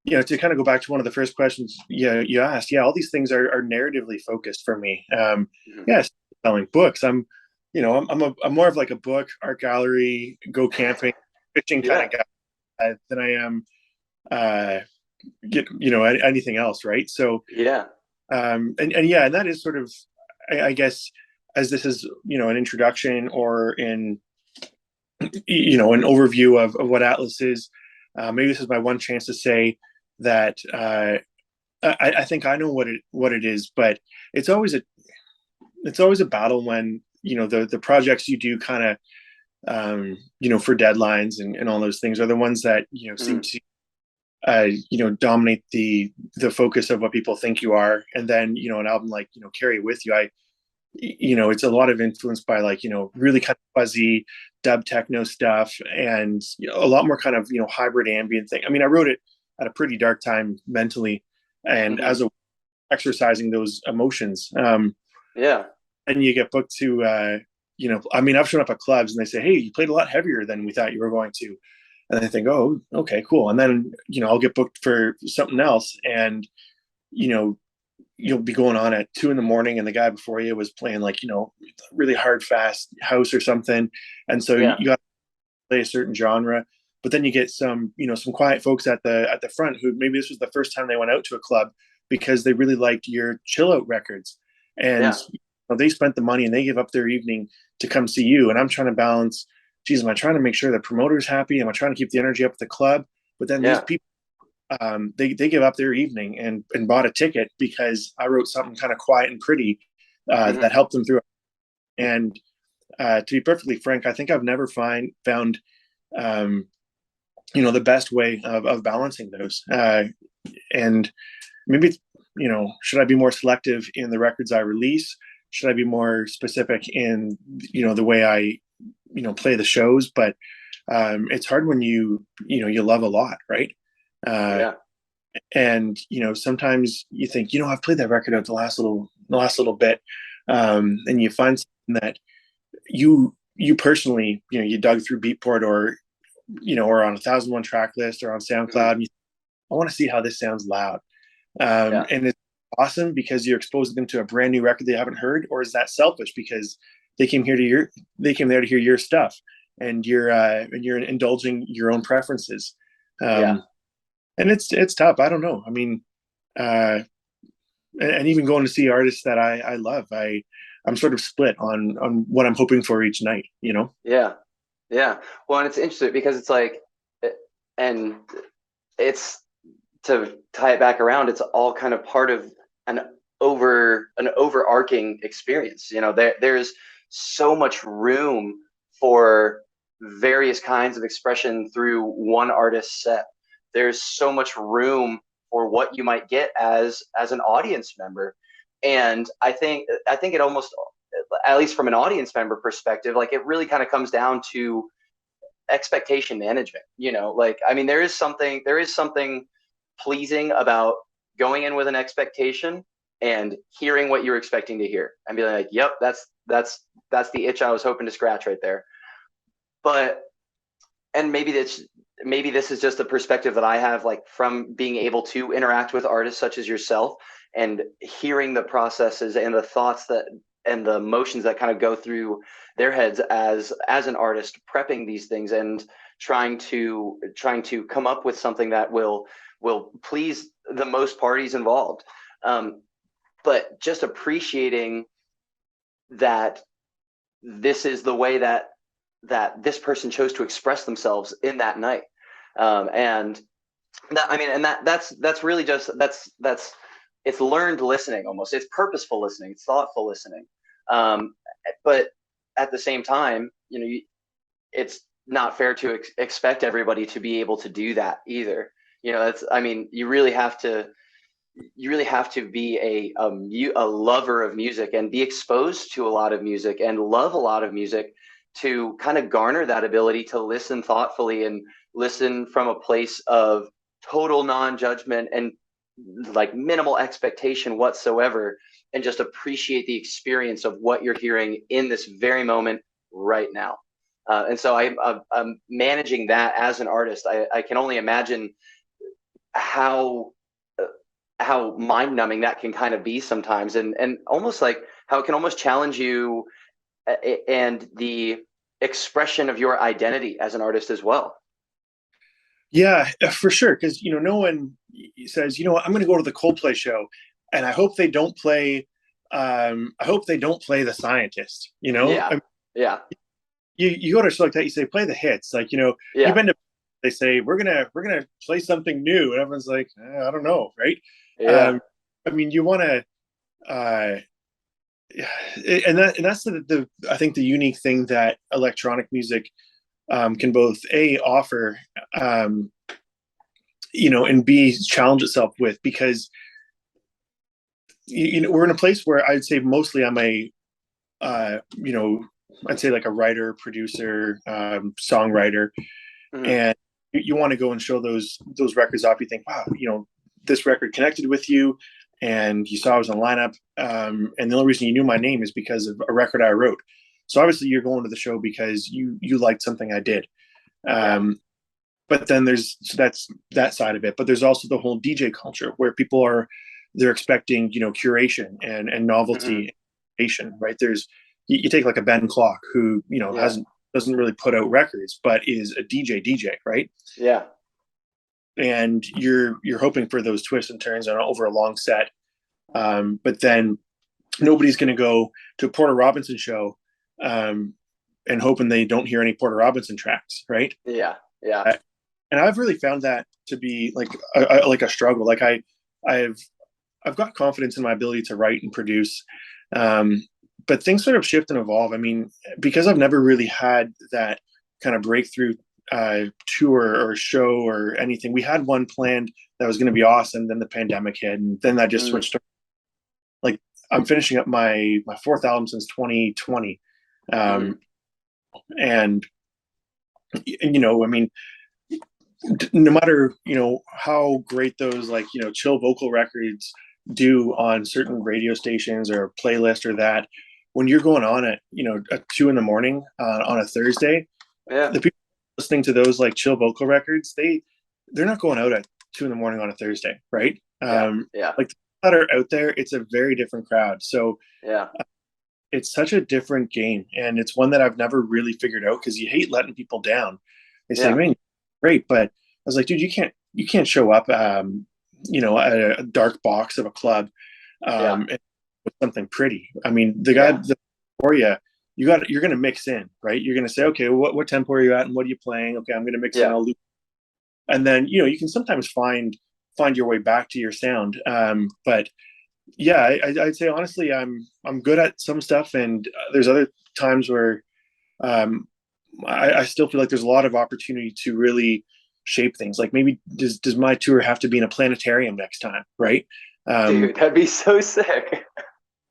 to kind of go back to one of the first questions, you asked, yeah, all these things are narratively focused for me. Mhm. Yeah, selling books. I'm more of like a book, art gallery, go camping, fishing kind Yeah, of guy than I am uh, anything else, right? So, yeah. and yeah, and that is sort of, I guess, as this is an introduction or in an overview of what Atlas is. Maybe this is my one chance to say that I think I know what it is, but it's always a it's always a battle when the projects you do kind of for deadlines and all those things are the ones that seem Mm. to dominate the focus of what people think you are. And then an album like Carry It With You, it's a lot of influence by like really kind of fuzzy dub techno stuff, and a lot more kind of hybrid ambient thing. I mean, I wrote it at a pretty dark time mentally, and Hmm. as a exercising those emotions. Yeah. And you get booked to I mean, I've shown up at clubs and they say, hey, you played a lot heavier than we thought you were going to. And I think, oh, okay, cool. And then I'll get booked for something else, and you know you'll be going on at 2 a.m, and the guy before you was playing like really hard fast house or something. And so Yeah. you got play a certain genre, but then you get some, some quiet folks at the front who maybe this was the first time they went out to a club because they really liked your chill out records, and Yeah. they spent the money and they give up their evening to come see you. And I'm trying to balance, geez, am I trying to make sure the promoter's happy? Am I trying to keep the energy up at the club? But then these Yeah. people, they give up their evening and bought a ticket because I wrote something kind of quiet and pretty that Hmm. helped them through. And to be perfectly frank, I think I've never found um, the best way of balancing those. And maybe, should I be more selective in the records I release? Should I be more specific in, the way I, play the shows? But it's hard when you love a lot, right? Uh, Yeah. and sometimes you think, I've played that record out the last little bit, and you find something that you personally, you dug through Beatport or on 1,001 track list or on Hmm. SoundCloud. And I want to see how this sounds loud. Yeah. And it's awesome because you're exposing them to a brand new record they haven't heard, or is that selfish because they came there to hear your stuff, and you're indulging your own preferences. Yeah. Um, and it's tough. I don't know. I mean, uh, and even going to see artists that I love, I'm sort of split on what I'm hoping for each night. Yeah. Yeah. Well, and it's interesting because it's like, and it's to tie it back around. It's all kind of part of an an overarching experience. There's so much room for various kinds of expression through one artist's set. There's so much room for what you might get as an audience member, and I think it almost, at least from an audience member perspective, like it really kind of comes down to expectation management. Like, I mean, there is something pleasing about going in with an expectation and hearing what you're expecting to hear and be like, yep, that's the itch I was hoping to scratch right there. But and maybe this is just a perspective that I have, like from being able to interact with artists such as yourself and hearing the processes and the thoughts that and the emotions that kind of go through their heads as an artist prepping these things and trying to come up with something that will please the most parties involved. But just appreciating that this is the way that this person chose to express themselves in that night. And that, I mean, and that's really just that's it's learned listening. Almost, it's purposeful listening, it's thoughtful listening. um, but at the same time, it's not fair to expect everybody to be able to do that either. That's, I mean, you really have to be a lover of music and be exposed to a lot of music and love a lot of music to kind of garner that ability to listen thoughtfully and listen from a place of total non-judgment and like minimal expectation whatsoever, and just appreciate the experience of what you're hearing in this very moment right now. And so I'm managing that as an artist. I can only imagine how how mind numbing that can kind of be sometimes, and almost like how it can almost challenge you, and the expression of your identity as an artist as well. Yeah, for sure. Because no one says, I'm going to go to the Coldplay show, and I hope they don't play. I hope they don't play The Scientist. Yeah. Yeah. You go to a show like that, you say play the hits. Like you've Yeah. been to. They say we're gonna play something new, and everyone's like, I don't know, right? Yeah. Um, I mean, you want to, and that's the I think the unique thing that electronic music can both a offer, and b challenge itself with, because we're in a place where I'd say mostly I'm a I'd say like a writer, producer, songwriter, Mhm. and you want to go and show those records off. You think, wow, this record connected with you, and you saw I was on lineup, and the only reason you knew my name is because of a record I wrote. So obviously you're going to the show because you liked something I did. Yeah. But then that's that side of it. But there's also the whole DJ culture where they're expecting curation and Mhm. novelty, right? You take like a Ben Clock who Yeah. hasn't doesn't really put out records, but is a DJ, right? Yeah. And you're hoping for those twists and turns over a long set. But then nobody's going to go to a Porter Robinson show and hoping they don't hear any Porter Robinson tracks, right? Yeah. Yeah. And I've really found that to be like a struggle. Like I've got confidence in my ability to write and produce, but things sort of shift and evolve. I mean, because I've never really had that kind of breakthrough tour or show or anything. We had one planned that was going to be awesome. Then the pandemic hit, and then that just switched. Like I'm finishing up my fourth album since 2020, and I mean, no matter how great those like chill vocal records do on certain radio stations or playlist or that, when you're going on at at 2 a.m. On a Thursday, the people listening to those like chill vocal records, they're not going out at 2 a.m. on a Thursday, right? Like the that are out there, it's a very different crowd. So it's such a different game, and it's one that I've never really figured out because you hate letting people down. They say, "Man, great," but I was like, "Dude, you can't show up, at a dark box of a club, with something pretty." I mean, the guy for you, you're going to mix in, right? You're going to say, "Okay, what tempo are you at, and what are you playing?" Okay, I'm going to mix in. I'll loop, and then you can sometimes find your way back to your sound. But yeah, I'd say honestly, I'm good at some stuff, and there's other times where I still feel like there's a lot of opportunity to really shape things. Like maybe does my tour have to be in a planetarium next time, right? Dude, that'd be so sick.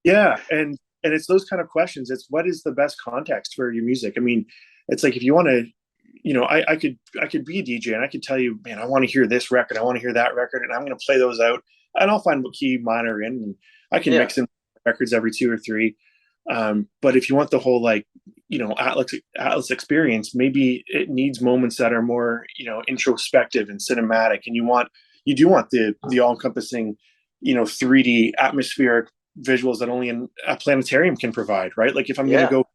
Yeah, and it's those kind of questions. It's what is the best context for your music? I mean, it's like if you want to, I could be a DJ and I could tell you, man, I want to hear this record, I want to hear that record, and I'm going to play those out, and I'll find what key mine are in, and I can mix in records every 2 or 3. But if you want the whole ATLAS experience, maybe it needs moments that are more introspective and cinematic, and you do want the all-encompassing 3D atmospheric visuals that only a planetarium can provide, right? Like if I'm going to go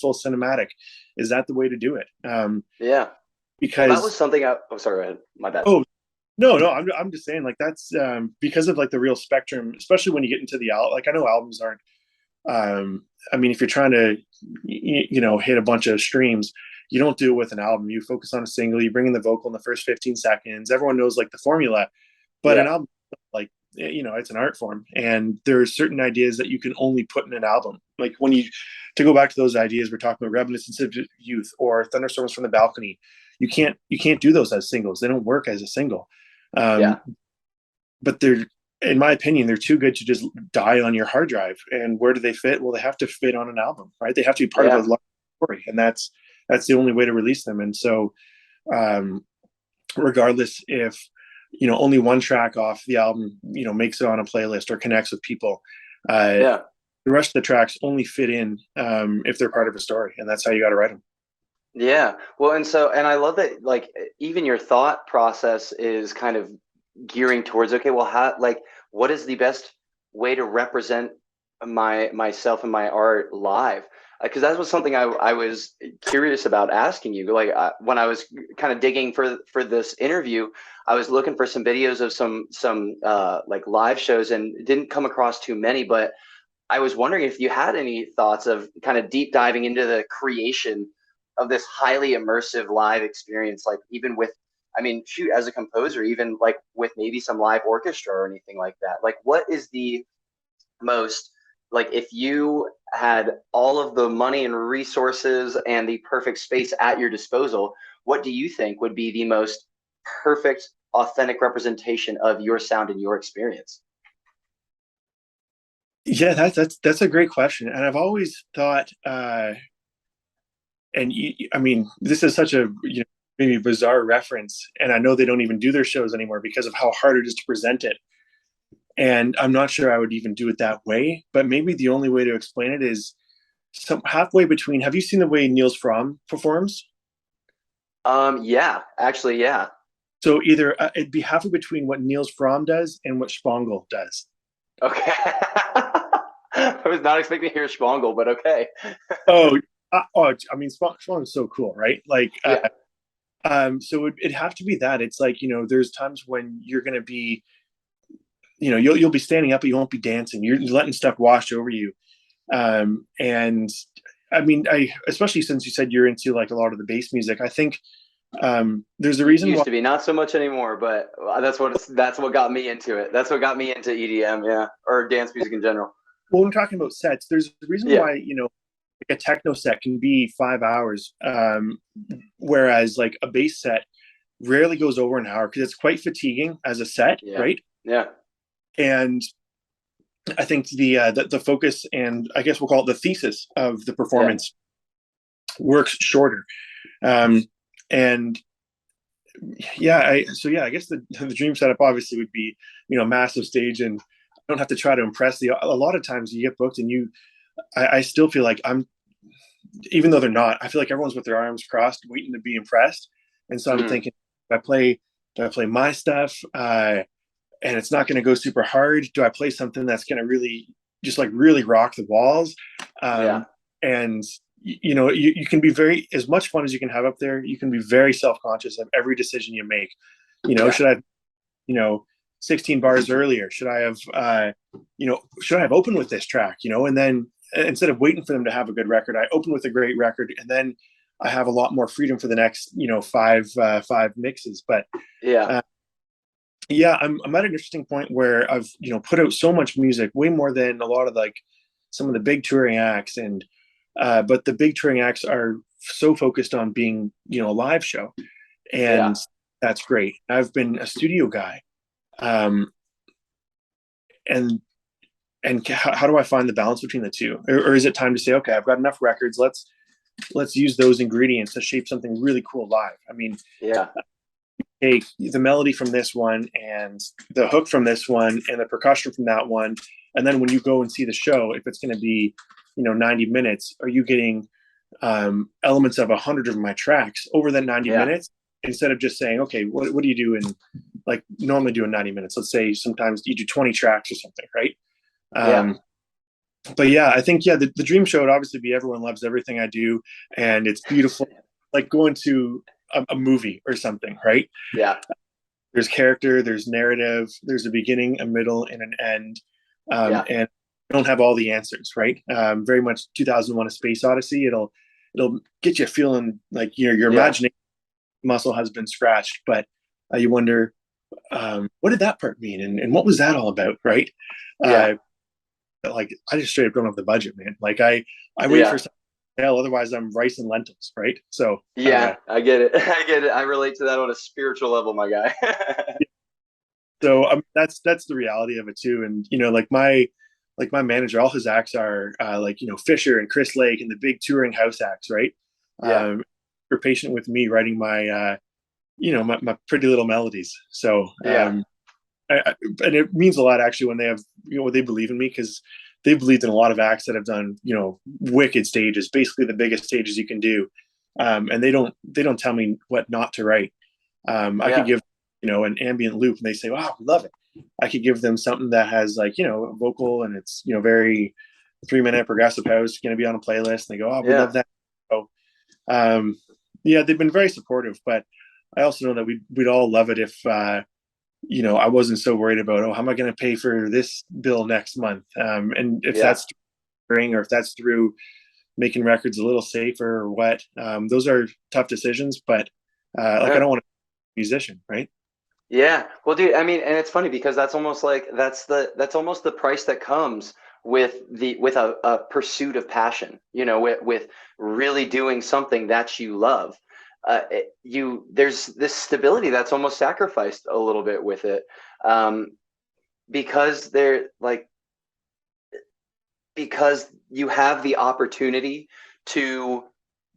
full cinematic, is that the way to do it? Because that was something sorry, go ahead. My bad. Oh no, I'm just saying, like, that's because of like the real spectrum, especially when you get into the album. Like I know albums aren't I mean, if you're trying to hit a bunch of streams, you don't do it with an album. You focus on a single, you bring in the vocal in the first 15 seconds, everyone knows like the formula. But an album, like, it's an art form, and there's certain ideas that you can only put in an album. Like to go back to those ideas, we're talking about Reminiscence of Youth or Thunderstorms from the Balcony. You can't do those as singles. They don't work as a single. But they're, in my opinion, they're too good to just die on your hard drive. And where do they fit? Well, they have to fit on an album, right? They have to be part of a large story, and that's the only way to release them. And so, regardless if only one track off the album makes it on a playlist or connects with people, the rest of the tracks only fit in if they're part of a story, and that's how you got to write them. Yeah, well, and I love that, like, even your thought process is kind of gearing towards, okay, well, what is the best way to represent myself and my art live? Because that was something I was curious about asking you. Like when I was kind of digging for this interview, I was looking for some videos of some like live shows, and didn't come across too many. But I was wondering if you had any thoughts of kind of deep diving into the creation of this highly immersive live experience, like even with, I mean, shoot, as a composer, even like with maybe some live orchestra or anything like that. Like, what is the most, like, if you had all of the money and resources and the perfect space at your disposal, what do you think would be the most perfect, authentic representation of your sound and your experience? Yeah, that's a great question, and I've always thought, and I mean, this is such a maybe bizarre reference, and I know they don't even do their shows anymore because of how hard it is to present it. And I'm not sure I would even do it that way, but maybe the only way to explain it is some halfway between. Have you seen the way Niels Fromm performs? Yeah, actually, yeah. So either it'd be halfway between what Niels Fromm does and what Spangel does. Okay. I was not expecting to hear Spangel, but okay. Oh, I mean, Spawn is so cool, right? Like, Yeah. so it'd have to be that. It's like, there's times when you're going to be, you'll be standing up, but you won't be dancing. You're letting stuff wash over you. And I mean, especially since you said you're into like a lot of the bass music, I think there's a reason Used why. to be, not so much anymore, but that's what got me into it. That's what got me into EDM, yeah, or dance music in general. Well, when talking about sets, there's a reason Yeah, why, like a techno set can be 5 hours, whereas like a bass set rarely goes over an hour because it's quite fatiguing as a set, yeah, right? yeah, And I think the focus, and I guess we'll call it the thesis of the yeah, performance, works shorter. Um, and yeah, I guess the dream setup obviously would be, massive stage, and I don't have to try to impress a lot of times you get booked and I still feel like I'm, even though they're not, I feel like everyone's with their arms crossed, waiting to be impressed. And so I'm mm, thinking, do I play my stuff? And it's not going to go super hard. Do I play something that's going to really just like really rock the walls? yeah, And you can be very, as much fun as you can have up there. You can be very self-conscious of every decision you make. yeah, Should I, you know, 16 bars earlier? Should I have opened with this track? And then instead of waiting for them to have a good record, I open with a great record, and then I have a lot more freedom for the next, five mixes. But yeah, uh, yeah, I'm at an interesting point where I've, put out so much music, way more than a lot of like some of the big touring acts, and but the big touring acts are so focused on being, a live show, yeah. and that's great. I've been a studio guy, um, and how do I find the balance between the two, or is it time to say, okay, I've got enough records, let's use those ingredients to shape something really cool live. I mean, Yeah. take the melody from this one and the hook from this one and the percussion from that one, and then when you go and see the show, if it's going to be 90 minutes, are you getting elements of 100 of my tracks over that 90 Yeah. minutes, instead of just saying, okay, what do you do in, like, normally do in 90 minutes? Let's say sometimes you do 20 tracks or something, right? Yeah. um, but yeah, I think, yeah, the dream show would obviously be everyone loves everything I do, and it's beautiful, like going to a movie or something, right? Yeah. There's character, there's narrative, there's a beginning, a middle, and an end. Yeah. And I don't have all the answers, right? Very much 2001: A Space Odyssey. It'll get you feeling like your Yeah. imagination muscle has been scratched, but you wonder, what did that part mean, and what was that all about, right? Yeah. Uh, like, I just straight up don't have the budget, man. Like, I wait for Yeah. something to fail, otherwise I'm rice and lentils, right? So Yeah. I get it. I get it. I relate to that on a spiritual level, my guy. that's the reality of it too. And like my manager, all his acts are like, Fisher and Chris Lake and the big touring house acts, right? Yeah. Were patient with me writing my pretty little melodies. So Yeah. and it means a lot actually when they have, when they believe in me, because they believed in a lot of acts that have done, wicked stages, basically the biggest stages you can do. And they don't tell me what not to write. I could Yeah. give, an ambient loop, and they say, wow, we love it. I could give them something that has, like, a vocal, and it's, very 3-minute progressive house going to be on a playlist, and they go, oh, we Yeah. love that. So yeah, they've been very supportive, but I also know that we'd all love it if I wasn't so worried about, oh, how am I going to pay for this bill next month, and if Yeah. that's through, or if that's through making records a little safer or what. Those are tough decisions, but like, I Yeah. don't want to be a musician, right? Yeah. Well, dude, I mean, and it's funny because that's almost like that's almost the price that comes with a pursuit of passion, with really doing something that you love. There's this stability that's almost sacrificed a little bit with it, um, because because you have the opportunity to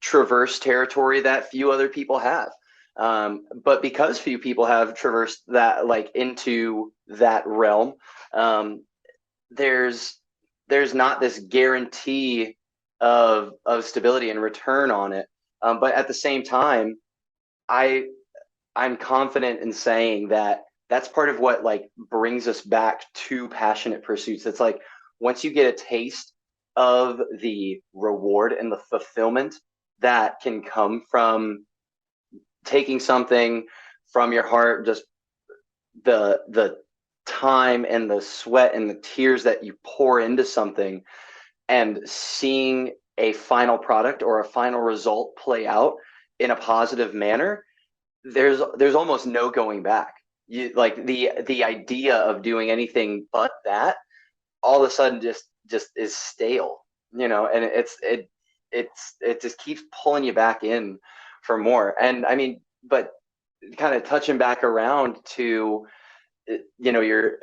traverse territory that few other people have. But because few people have traversed that, like, into that realm, um, there's there's not this guarantee of stability and return on it. But at the same time, I I'm confident in saying that that's part of what, like, brings us back to passionate pursuits. It's like once you get a taste of the reward and the fulfillment that can come from taking something from your heart, just the time and the sweat and the tears that you pour into something, and seeing a final product or a final result play out in a positive manner, there's almost no going back. You like the idea of doing anything but that all of a sudden just is stale, and it just keeps pulling you back in for more. And I mean, but kind of touching back around to, your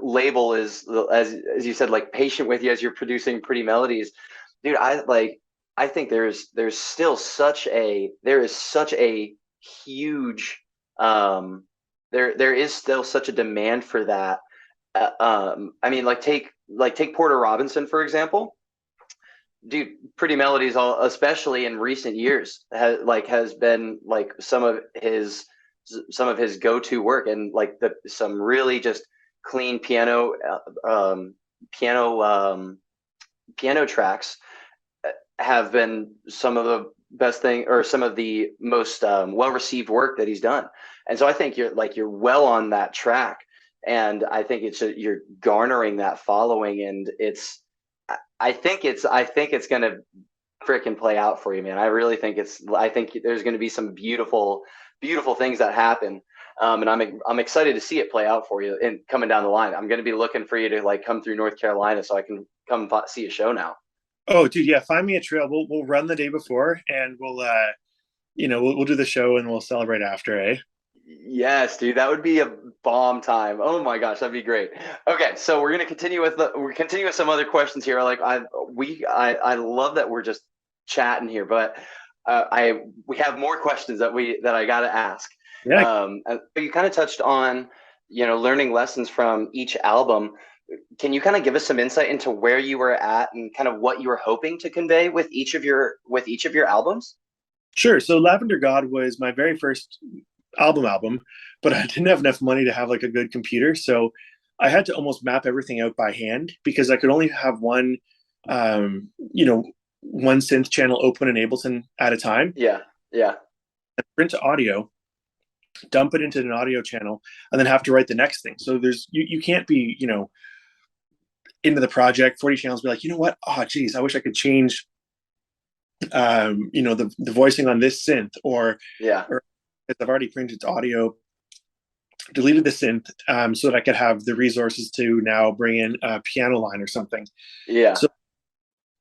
label is, as you said, like patient with you as you're producing pretty melodies, dude. I think there's still there is such a huge, there is still such a demand for that. I mean, take Porter Robinson, for example. Dude, pretty melodies, all especially in recent years, has been like some of his go-to work, and like some really just clean piano piano tracks have been some of the best thing, or some of the most well-received work that he's done. And so I think you're well on that track, and I think you're garnering that following, and I think it's gonna freaking play out for you, man. I think there's gonna be some beautiful things that happen. And I'm excited to see it play out for you and coming down the line. I'm going to be looking for you to like come through North Carolina so I can come see a show now. Oh, dude, yeah, find me a trail. We'll run the day before, and we'll do the show, and we'll celebrate after, eh? Yes, dude, that would be a bomb time. Oh my gosh, that'd be great. Okay, so we're gonna continue with some other questions here. Like I love that we're just chatting here, but we have more questions that I got to ask. Yeah. You kind of touched on, learning lessons from each album. Can you kind of give us some insight into where you were at and kind of what you were hoping to convey with each of your albums? Sure. So Lavender God was my very first album, but I didn't have enough money to have like a good computer, so I had to almost map everything out by hand because I could only have one, one synth channel open in Ableton at a time. Yeah, yeah. Print to audio, dump it into an audio channel, and then have to write the next thing. So you can't be, into the project 40 channels, be like, you know what? Oh, geez, I wish I could change, the voicing on this synth, or I've already printed audio, deleted the synth, so that I could have the resources to now bring in a piano line or something. Yeah.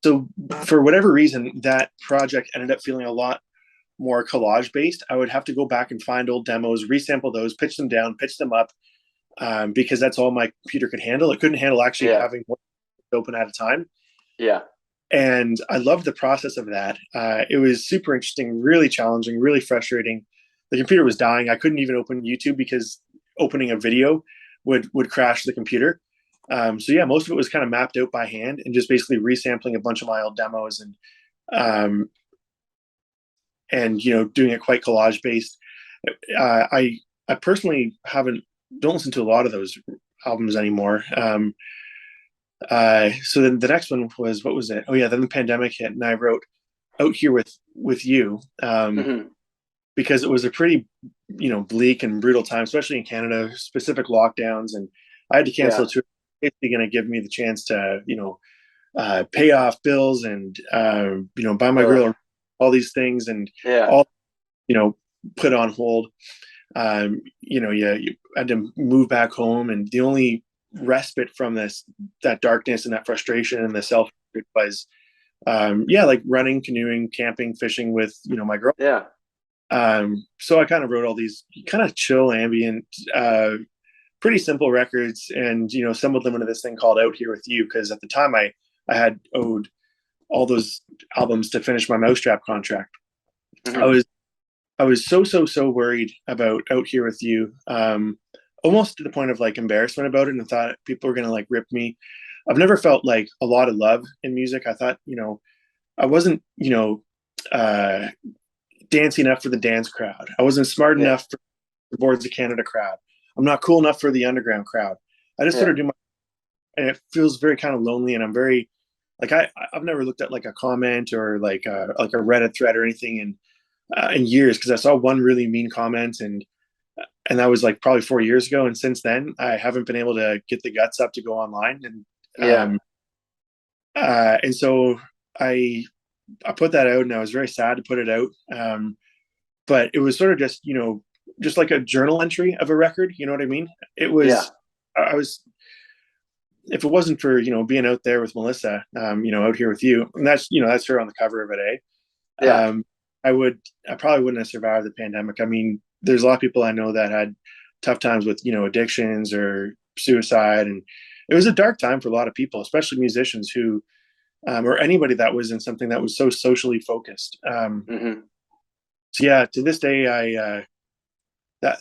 So for whatever reason, that project ended up feeling a lot more collage based. I would have to go back and find old demos, resample those, pitch them down, pitch them up, because that's all my computer could handle. It couldn't handle actually having one open at a time. Yeah. And I loved the process of that. It was super interesting, really challenging, really frustrating. The computer was dying. I couldn't even open YouTube because opening a video would crash the computer. So yeah, most of it was kind of mapped out by hand and just basically resampling a bunch of my old demos, and doing it quite collage based. I personally don't listen to a lot of those albums anymore. So then the next one was, what was it? Oh yeah, then the pandemic hit, and I wrote Out Here with You, because it was a pretty bleak and brutal time, especially in Canada, specific lockdowns, and I had to cancel a tour. Basically going to give me the chance to pay off bills and buy my girl all these things, and all put on hold. You had to move back home, and the only respite from that darkness and that frustration and the self was like running, canoeing, camping, fishing with my girl. So I kind of wrote all these kind of chill, ambient, pretty simple records, and some of them into this thing called Out Here With You, because at the time I had owed all those albums to finish my Mousetrap contract. I was so worried about Out Here With You, almost to the point of like embarrassment about it, and thought people were gonna like rip me. I've never felt like a lot of love in music. I thought I wasn't dancey enough for the dance crowd. I wasn't smart enough for the Boards of Canada crowd. I'm not cool enough for the underground crowd. I just sort of do my, and it feels very kind of lonely, and I'm very like I've never looked at like a comment or like a Reddit thread or anything in years, because I saw one really mean comment, and that was like probably 4 years ago, and since then I haven't been able to get the guts up to go online, Yeah. and so I I put that out, and I was very sad to put it out. But it was sort of just, just like a journal entry of a record. You know what I mean? It Yeah. was, I was, if it wasn't for, being out there with Melissa, out here with you, and that's her on the cover of it, eh? Yeah. I probably wouldn't have survived the pandemic. I mean, there's a lot of people I know that had tough times with, addictions or suicide. And it was a dark time for a lot of people, especially musicians who, or anybody that was in something that was so socially focused. Hmm. So yeah, to this day, that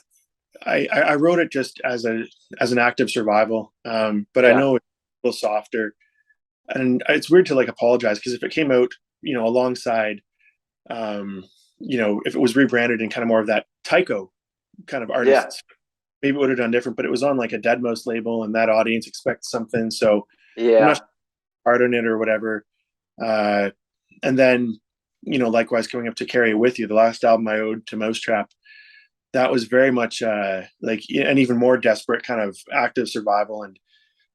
I wrote it just as an act of survival. But I Yeah. know it's a little softer, and it's weird to like apologize, because if it came out, alongside, um, if it was rebranded in kind of more of that Tycho kind of Yeah. artists, maybe it would have done different. But it was on like a Dead Mouse label, and that audience expects something. So I'm not Yeah. hard on it or whatever. Uh, and then, likewise, coming up to Carry It With You, the last album I owed to Mousetrap, that was very much like an even more desperate kind of active survival. And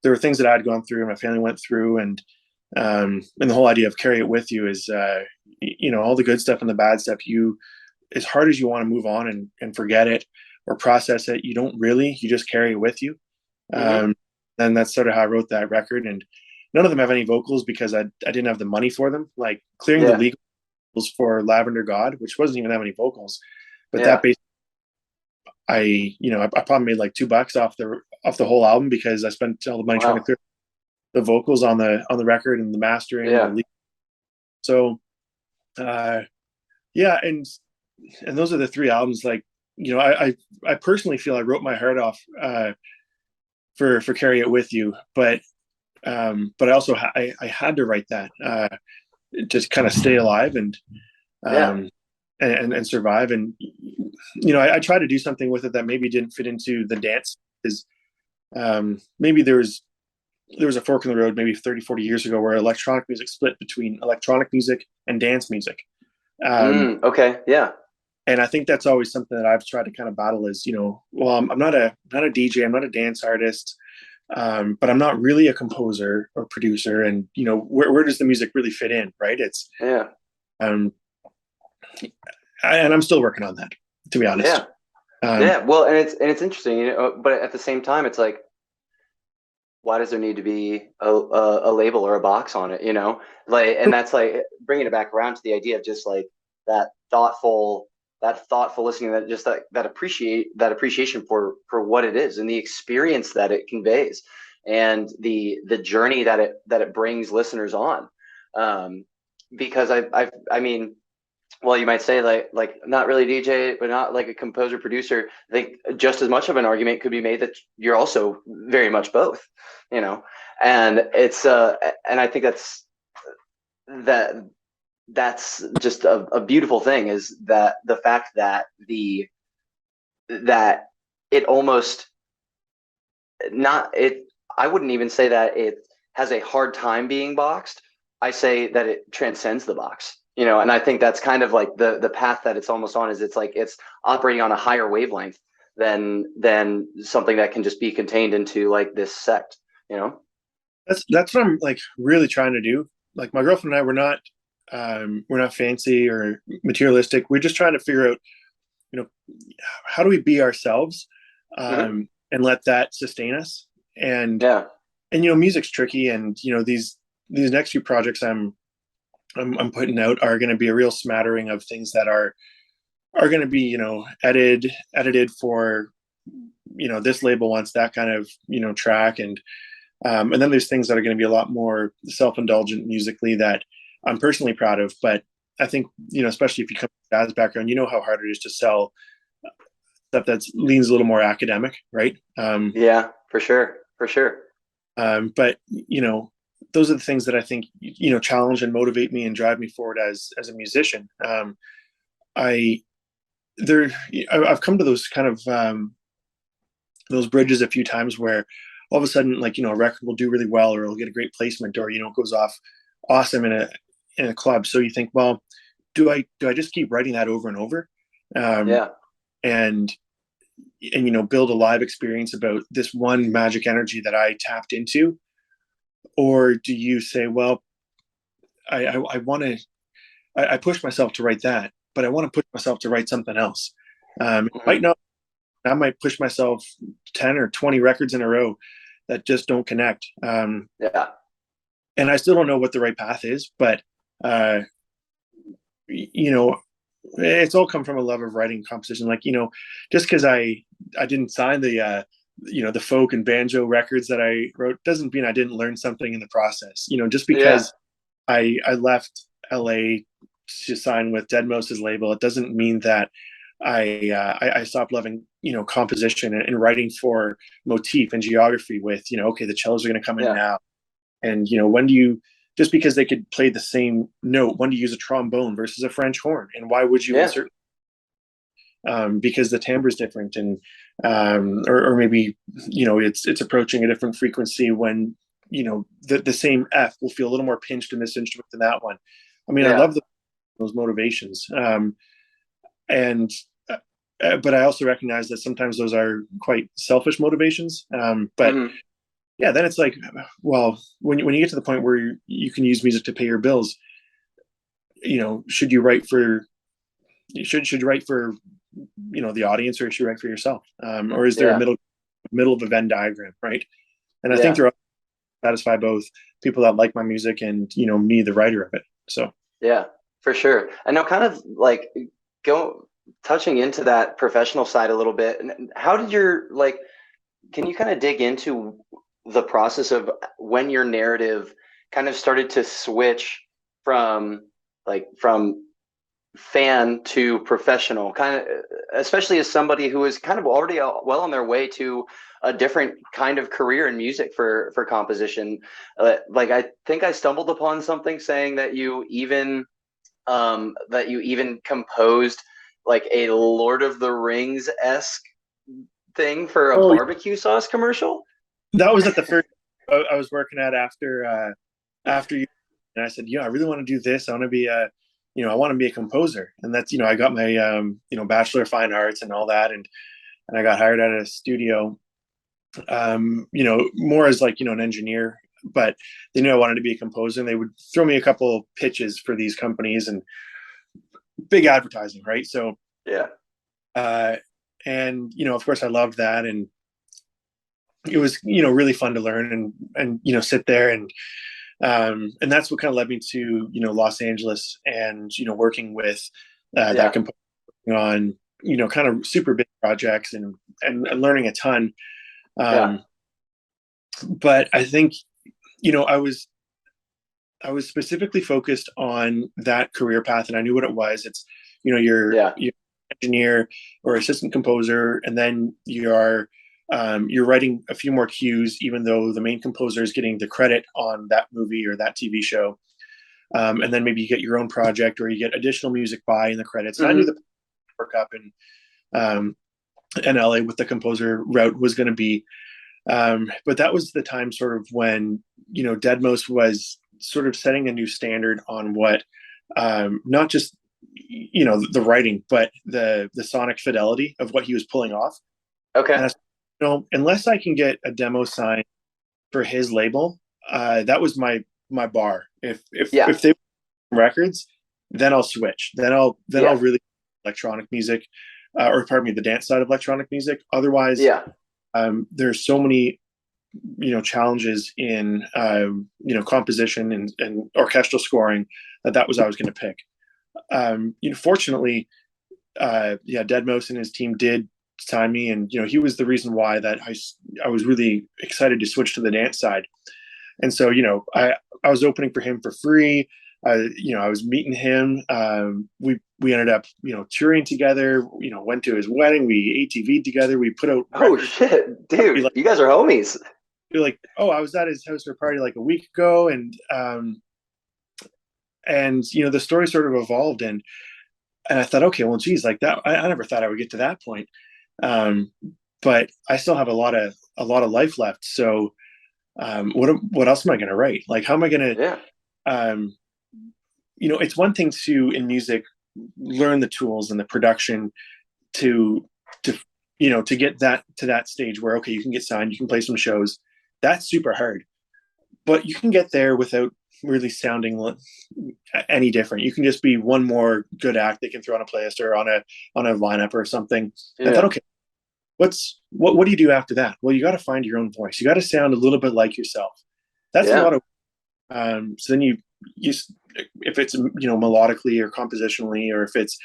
there were things that I had gone through and my family went through. And the whole idea of Carry It With You is, all the good stuff and the bad stuff, as hard as you want to move on and forget it or process it, you just carry it with you. Hmm. Um, and that's sort of how I wrote that record. And none of them have any vocals because I didn't have the money for them. Like clearing the Yeah. legals for Lavender God, which wasn't even that many vocals, but that Yeah. basically, I probably made like $2 off the whole album, because I spent all the money trying to Wow. clear the vocals on the record and the mastering, Yeah. so uh yeah. And those are the three albums. Like, I personally feel I wrote my heart off for Carry It With You, but I also I had to write that just kind of stay alive Yeah. um and survive. And I tried to do something with it that maybe didn't fit into the dance, because maybe there was a fork in the road maybe 30-40 years ago where electronic music split between electronic music and dance music. um Okay. Yeah. and I think that's always something that I've tried to kind of battle is, well, I'm not a DJ, I'm not a dance artist, but I'm not really a composer or producer. And where does the music really fit in, right? It's Yeah. um and I'm still working on that, to be honest. Yeah. um Yeah. Well, and it's interesting, but at the same time, it's like, why does there need to be a label or a box on it? Like, and that's like bringing it back around to the idea of just like that thoughtful, listening, that just that appreciation for what it is and the experience that it conveys, and the journey that it brings listeners on. Um, because I mean, well, you might say like not really DJ, but not like a composer producer. I think just as much of an argument could be made that you're also very much both, you know. And and I think that that's just a beautiful thing, is that the fact that that it almost not it I wouldn't even say that it has a hard time being boxed. I say that it transcends the box, and I think that's kind of like the path that it's almost on, is it's like it's operating on a higher wavelength than something that can just be contained into like this sect, you know. that's what I'm like really trying to do. Like, my girlfriend and I, we're not fancy or materialistic. We're just trying to figure out, you know how do we be ourselves, Hmm. and let that sustain us. and Yeah. and music's tricky. And these next few projects I'm putting out are going to be a real smattering of things that are going to be, edited for, this label wants that kind of, track. And then there's things that are going to be a lot more self-indulgent musically that I'm personally proud of. But I think, especially if you come from a jazz background, you know how hard it is to sell stuff that leans a little more academic, right? Yeah, for sure, for sure. But those are the things that I think, challenge and motivate me and drive me forward as a musician. I there I've come to those kind of those bridges a few times where all of a sudden, like, a record will do really well, or it'll get a great placement, or it goes off awesome in a club. So you think, well, do I just keep writing that over and over, Yeah. and build a live experience about this one magic energy that I tapped into, or do you say, well, I want to, I push myself to write that, but I want to push myself to write something else. Hmm. I might push myself 10 or 20 records in a row that just don't connect. Yeah. And I still don't know what the right path is, but uh, you know, it's all come from a love of writing composition. Like, just because I didn't sign the folk and banjo records that I wrote doesn't mean I didn't learn something in the process. Just Yeah. because I left LA to sign with Deadmau5's label, it doesn't mean that I stopped loving composition and writing for motif and geography with okay, the cellos are going to come in Yeah. now, and when do you, just because they could play the same note, when do you use a trombone versus a French horn, and why would you Yeah. insert because the timbre is different, and or maybe it's approaching a different frequency when the same F will feel a little more pinched in this instrument than that one. I mean, I Yeah. love those motivations, and but I also recognize that sometimes those are quite selfish motivations. But Hmm. yeah, then it's like, well, when you get to the point where you can use music to pay your bills, should you write for should you write for the audience, or should you write for yourself, or is there a Yeah. middle of a Venn diagram, right? And I think Yeah. there are satisfy both people that like my music and me, the writer of it. So Yeah, for sure. And now kind of like go touching into that professional side a little bit. And how did can you kind of dig into the process of when your narrative kind of started to switch from from fan to professional, kind of, especially as somebody who is kind of already well on their way to a different kind of career in music for composition. Like I think I stumbled upon something saying that you even composed like a Lord of the Rings esque thing for a oh, barbecue sauce commercial. that was at the first I was working at after you, and I said, I really want to do this. I want to be I want to be a composer, and that's I got my Bachelor of Fine Arts and all that, and I got hired at a studio, more as like an engineer, but they knew I wanted to be a composer, and they would throw me a couple pitches for these companies and big advertising, right? So, Yeah. uh, and of course, I loved that, and it was really fun to learn and sit there, and that's what kind of led me to Los Angeles, and working with that Yeah. composer on kind of super big projects, and learning a ton. Yeah. um, but I think I was specifically focused on that career path, and I knew what it was. It's Yeah. you're engineer or assistant composer, and then you're writing a few more cues, even though the main composer is getting the credit on that movie or that TV show. And then maybe you get your own project, or you get additional music by in the credits. And I knew Hmm. the work up in LA with the composer route was going to be. But that was the time sort of when Deadmau5 was sort of setting a new standard on what, not just the writing, but the sonic fidelity of what he was pulling off. Okay. And I, unless I can get a demo signed for his label, that was my bar. Yeah. If they records, then I'll switch. Then I'll Yeah. really electronic music, or pardon me, the dance side of electronic music. Otherwise, Yeah. there's so many challenges in composition and orchestral scoring that was I was going to pick. Fortunately, Deadmau5 and his team did sign me, and he was the reason why that I was really excited to switch to the dance side. And so I was opening for him for free. I was meeting him. We ended up touring together. Went to his wedding. We ATV'd together. We put out Oh records. shit, We dude, like, you guys are homies. you're like, oh, I was at his house for a party like a week ago, and the story sort of evolved, and I thought, okay, well, geez, like that, I never thought I would get to that point. Um, but I still have a lot of life left. So what else am I going to write? Like, how am I going to? Yeah. um, it's one thing to, in music, learn the tools and the production to to get that to that stage where, okay, you can get signed, you can play some shows. That's super hard, but you can get there without really sounding any different. You can just be one more good act they can throw on a playlist or on a lineup or something. I thought, okay, what do you do after that? Well, you got to find your own voice. You got to sound a little bit like yourself. That's a lot of so then you if it's melodically or compositionally, or if it's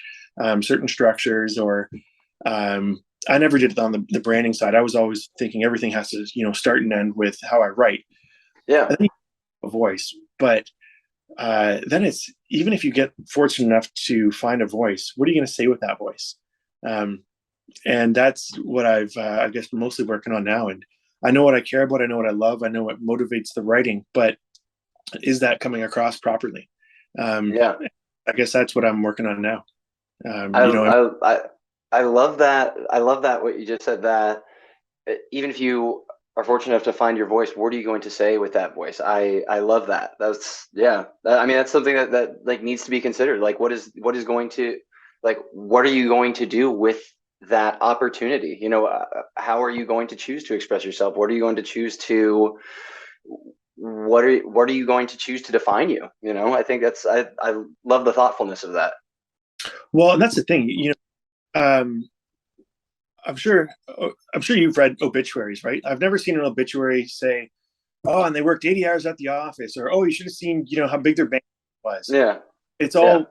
certain structures, or I never did it on the branding side. I was always thinking everything has to start and end with how I write. Yeah. And then a voice, but then it's, even if you get fortunate enough to find a voice, what are you going to say with that voice? And that's what I've I guess mostly working on now. And I know what I care about. I know what I love. I know what motivates the writing, but is that coming across properly? Yeah. I guess that's what I'm working on now. I love that. I love that what you just said, that even if you are fortunate enough to find your voice, what are you going to say with that voice? I love that. That's, yeah. I mean, that's something that like needs to be considered. Like, what are you going to do with that opportunity? How are you going to choose to express yourself? What are you going to choose to, what are you going to choose to define you? I think I love the thoughtfulness of that. Well, and that's the thing, I'm sure you've read obituaries, right? I've never seen an obituary say, "Oh, and they worked 80 hours at the office," or, "Oh, you should have seen, how big their bank was." Yeah. It's all,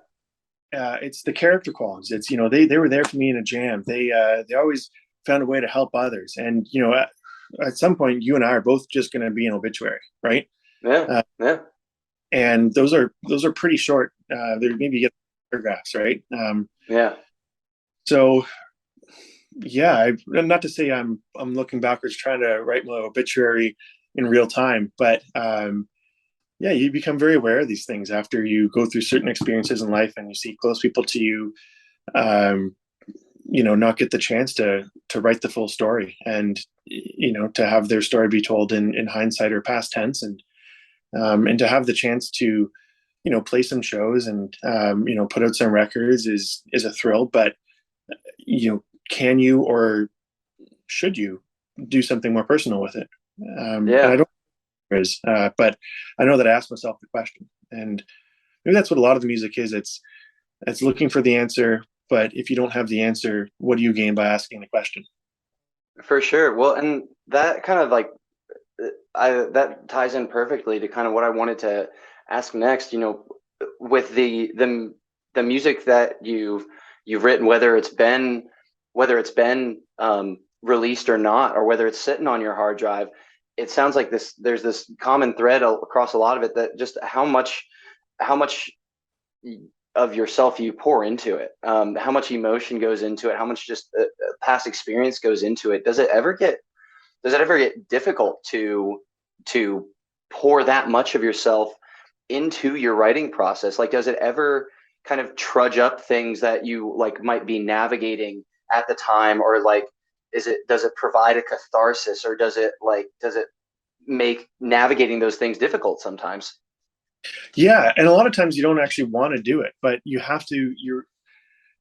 it's the character qualities. It's, they were there for me in a jam. They always found a way to help others. And, at some point, you and I are both just going to be an obituary, right? Yeah. Yeah. And those are pretty short. They're maybe get paragraphs, right? Yeah. So, yeah, not to say I'm looking backwards trying to write my obituary in real time, but yeah, you become very aware of these things after you go through certain experiences in life, and you see close people to you, not get the chance to write the full story, and to have their story be told in hindsight or past tense, and to have the chance to play some shows and put out some records is a thrill. But can you, or should you, do something more personal with it? And I don't but I know that I asked myself the question, and maybe that's what a lot of the music is. It's looking for the answer, but if you don't have the answer, what do you gain by asking the question? For sure. Well, and that kind of like that ties in perfectly to kind of what I wanted to ask next. With the music that you've written, whether it's been released or not, or whether it's sitting on your hard drive, it sounds like there's this common thread across a lot of it, that just how much of yourself you pour into it, how much emotion goes into it, how much just past experience goes into it. Does it ever get difficult to pour that much of yourself into your writing process? Like, does it ever kind of trudge up things that you like might be navigating at the time, or like, does it provide a catharsis, or does it make navigating those things difficult sometimes? Yeah, and a lot of times you don't actually want to do it, but you have to.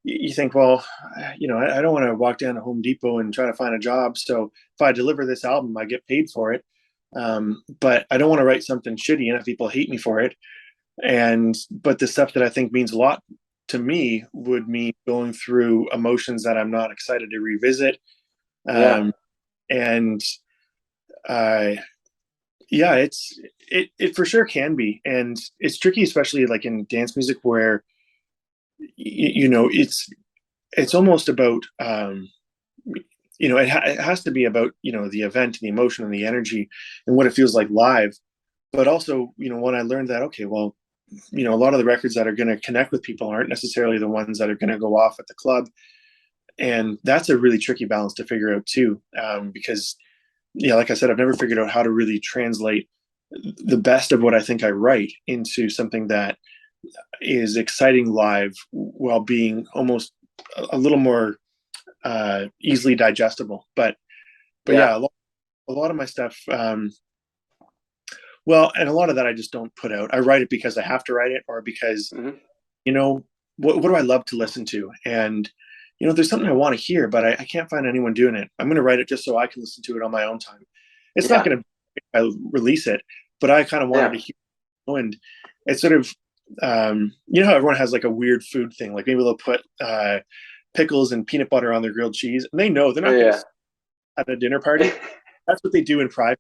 You think, well, I don't want to walk down to Home Depot and try to find a job. So if I deliver this album, I get paid for it. But I don't want to write something shitty and have people hate me for it. But the stuff that I think means a lot to me would mean going through emotions that I'm not excited to revisit. And yeah, it for sure can be. And it's tricky, especially like in dance music, where it's almost about it has to be about the event, the emotion, and the energy, and what it feels like live. But also, when I learned that, okay, well, a lot of the records that are going to connect with people aren't necessarily the ones that are going to go off at the club, and that's a really tricky balance to figure out too, because like I said, I've never figured out how to really translate the best of what I think I write into something that is exciting live while being almost a little more easily digestible. But yeah, a lot of my stuff, Well, and a lot of that I just don't put out. I write it because I have to write it, or because, Hmm. you know, what do I love to listen to? And, there's something I want to hear, but I can't find anyone doing it. I'm going to write it just so I can listen to it on my own time. It's not Yeah. going to release it, but I kind of wanted Yeah. to hear it. And it's sort of, how everyone has like a weird food thing, like maybe they'll put pickles and peanut butter on their grilled cheese, and they know they're not going to Yeah. at a dinner party. That's what they do in private.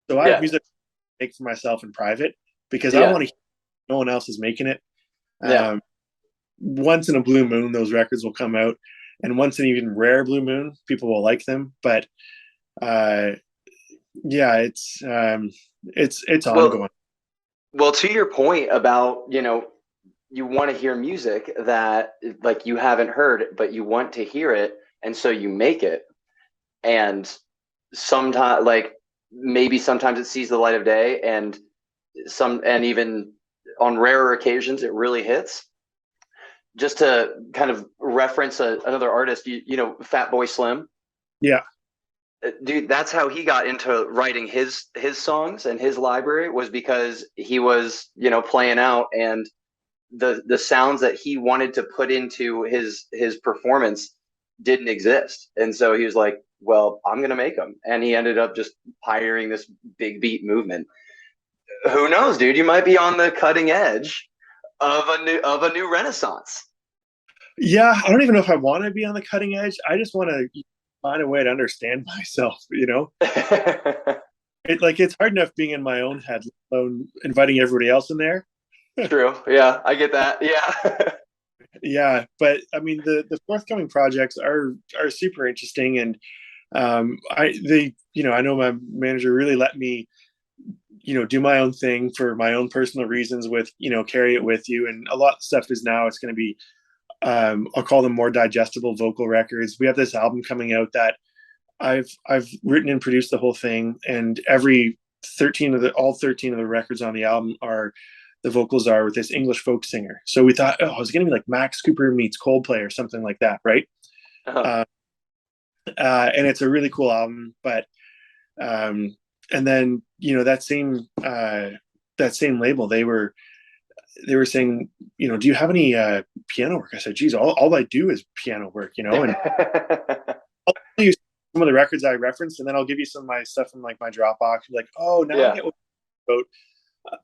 So I have Yeah. music I make for myself in private because I Yeah. want to hear no one else is making it. Yeah. Um, Once in a blue moon, those records will come out, and once in an even rare blue moon, people will like them. But uh, yeah, it's Well, ongoing. well, to your point about, you want to hear music that like you haven't heard, but you want to hear it, and so you make it. And sometimes, like maybe sometimes it sees the light of day, and even on rarer occasions, it really hits. Just to kind of reference another artist, Fatboy Slim. Yeah, Dude, that's how he got into writing his songs, and his library was because he was playing out, and the sounds that he wanted to put into his performance didn't exist, and so he was like, well, I'm gonna make them, and he ended up just pioneering this big beat movement. Who knows, dude, you might be on the cutting edge of a new renaissance. yeah. I don't even know if I want to be on the cutting edge. I just want to find a way to understand myself. It's hard enough being in my own head, let alone inviting everybody else in there. True. Yeah, I get that. Yeah. Yeah, but I mean the forthcoming projects are super interesting, and I know my manager really let me do my own thing for my own personal reasons with carry it with you, and a lot of stuff is now it's going to be I'll call them more digestible vocal records. We have this album coming out that I've written and produced the whole thing, and all 13 of the records on the album are the vocals are with this English folk singer. So we thought, oh, it's gonna be like Max Cooper meets Coldplay or something like that, right? Uh-huh. Uh, and it's a really cool album, but um, and then that same label they were saying, do you have any piano work? I said, geez, all I do is piano work, and I'll tell you some of the records I referenced, and then I'll give you some of my stuff from like my Dropbox. Like, oh, now I Yeah. get what about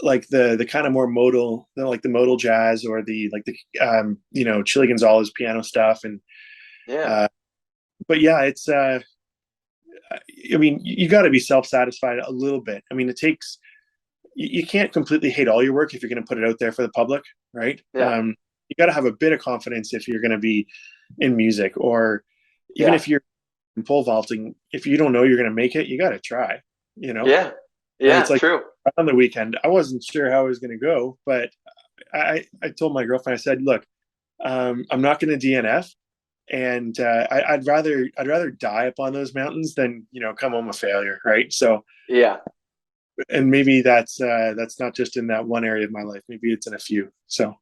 like the kind of more modal, like the modal jazz or the like the Chili Gonzalez piano stuff, and Yeah. uh, but yeah, it's I mean, you got to be self satisfied a little bit. I mean, it takes you can't completely hate all your work if you're going to put it out there for the public, right? Yeah. You got to have a bit of confidence if you're going to be in music, or even Yeah. if you're in pole vaulting, if you don't know you're going to make it, you got to try, you know? Yeah. And Yeah. it's like True. on the weekend, I wasn't sure how I was going to go, but I told my girlfriend, I said, look, I'm not going to DNF. And I'd rather die up on those mountains than come home a failure, right? So, Yeah. and maybe that's not just in that one area of my life. Maybe it's in a few. So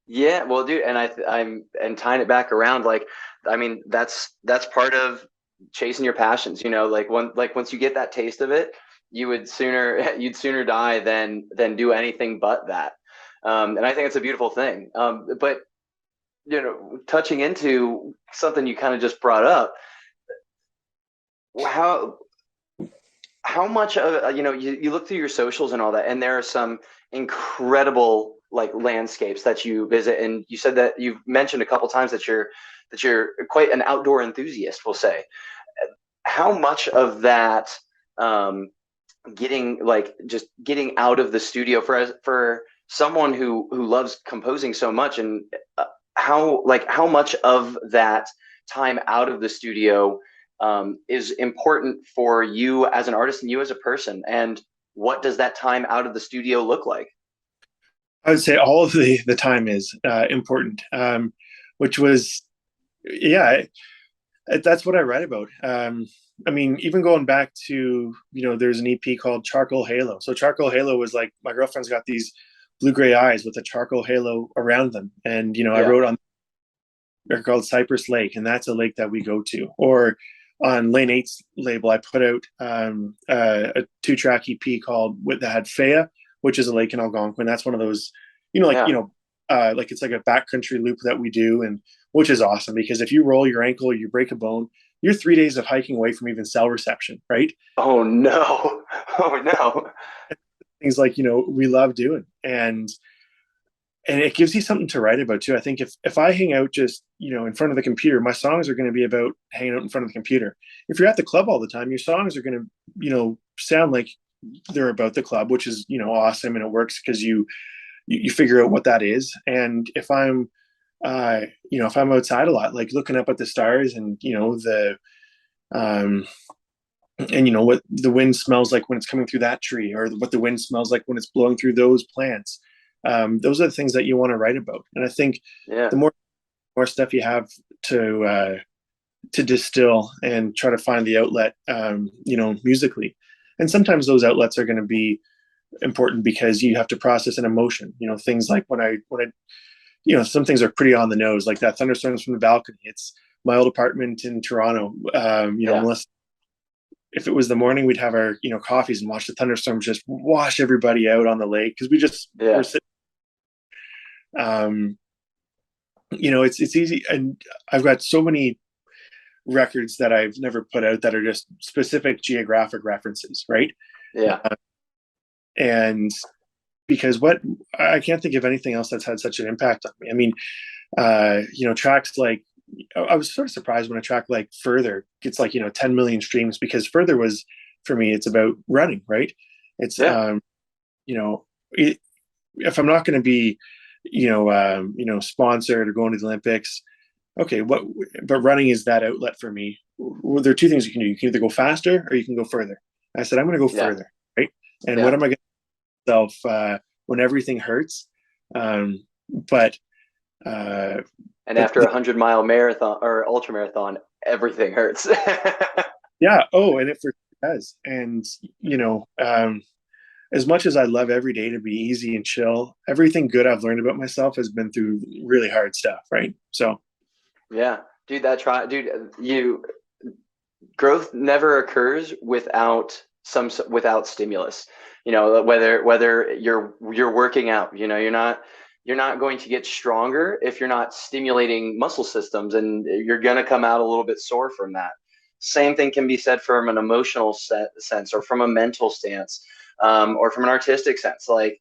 Yeah. Well, dude, and I'm and tying it back around, like, I mean, that's part of chasing your passions. Once you get that taste of it, you'd sooner die than do anything but that. And I think it's a beautiful thing. But touching into something you kind of just brought up, how how much of you look through your socials and all that, and there are some incredible like landscapes that you visit, and you said that you've mentioned a couple times that you're quite an outdoor enthusiast, we'll say. How much of that, um, getting out of the studio for someone who loves composing so much, and how much of that time out of the studio is important for you as an artist and you as a person, and what does that time out of the studio look like? I would say all of the time is important, which was yeah, that's what I read about. I mean, even going back to there's an EP called Charcoal Halo. So Charcoal Halo was like my girlfriend's got these blue gray eyes with a charcoal halo around them, and I Yeah. wrote on they're called Cypress Lake, and that's a lake that we go to. Or on Lane 8's label, I put out a 2-track EP called that had Faya, which is a lake in Algonquin. That's one of those, like it's like a backcountry loop that we do, and which is awesome because if you roll your ankle or you break a bone, you're 3 days of hiking away from even cell reception, right? Oh no. Oh no. Things like, we love doing. And it gives you something to write about too. I think if I hang out just, in front of the computer, my songs are going to be about hanging out in front of the computer. If you're at the club all the time, your songs are going to, sound like they're about the club, which is, awesome. And it works because you figure out what that is. And if I'm, if I'm outside a lot, like looking up at the stars and, what the wind smells like when it's coming through that tree, or what the wind smells like when it's blowing through those plants. Those are the things that you want to write about. And I think the more stuff you have to distill and try to find the outlet, musically. And sometimes those outlets are going to be important because you have to process an emotion, things like when I some things are pretty on the nose, like that thunderstorms from the balcony. It's my old apartment in Toronto. Unless if it was the morning, we'd have our, coffees and watch the thunderstorms just wash everybody out on the lake. Cause we just were sitting, it's easy. And I've got so many records that I've never put out that are just specific geographic references. Right. Yeah. And because I can't think of anything else that's had such an impact on me. I mean, tracks like, I was sort of surprised when a track like Further gets like, 10 million streams, because Further was, for me, it's about running, right? It's, if I'm not going to be, sponsored or going to the Olympics, okay, but running is that outlet for me. Well, there are two things you can do. You can either go faster or you can go further. I said, I'm going to go further, right? And what am I going to do myself when everything hurts? But and after a 100-mile marathon or ultra marathon, everything hurts. Yeah. Oh, and it for sure does. And as much as I love every day to be easy and chill, everything good I've learned about myself has been through really hard stuff, right? So yeah, dude, growth never occurs without stimulus. Whether you're working out, you're not going to get stronger if you're not stimulating muscle systems, and you're going to come out a little bit sore from that. Same thing can be said from an emotional sense, or from a mental stance, or from an artistic sense. Like,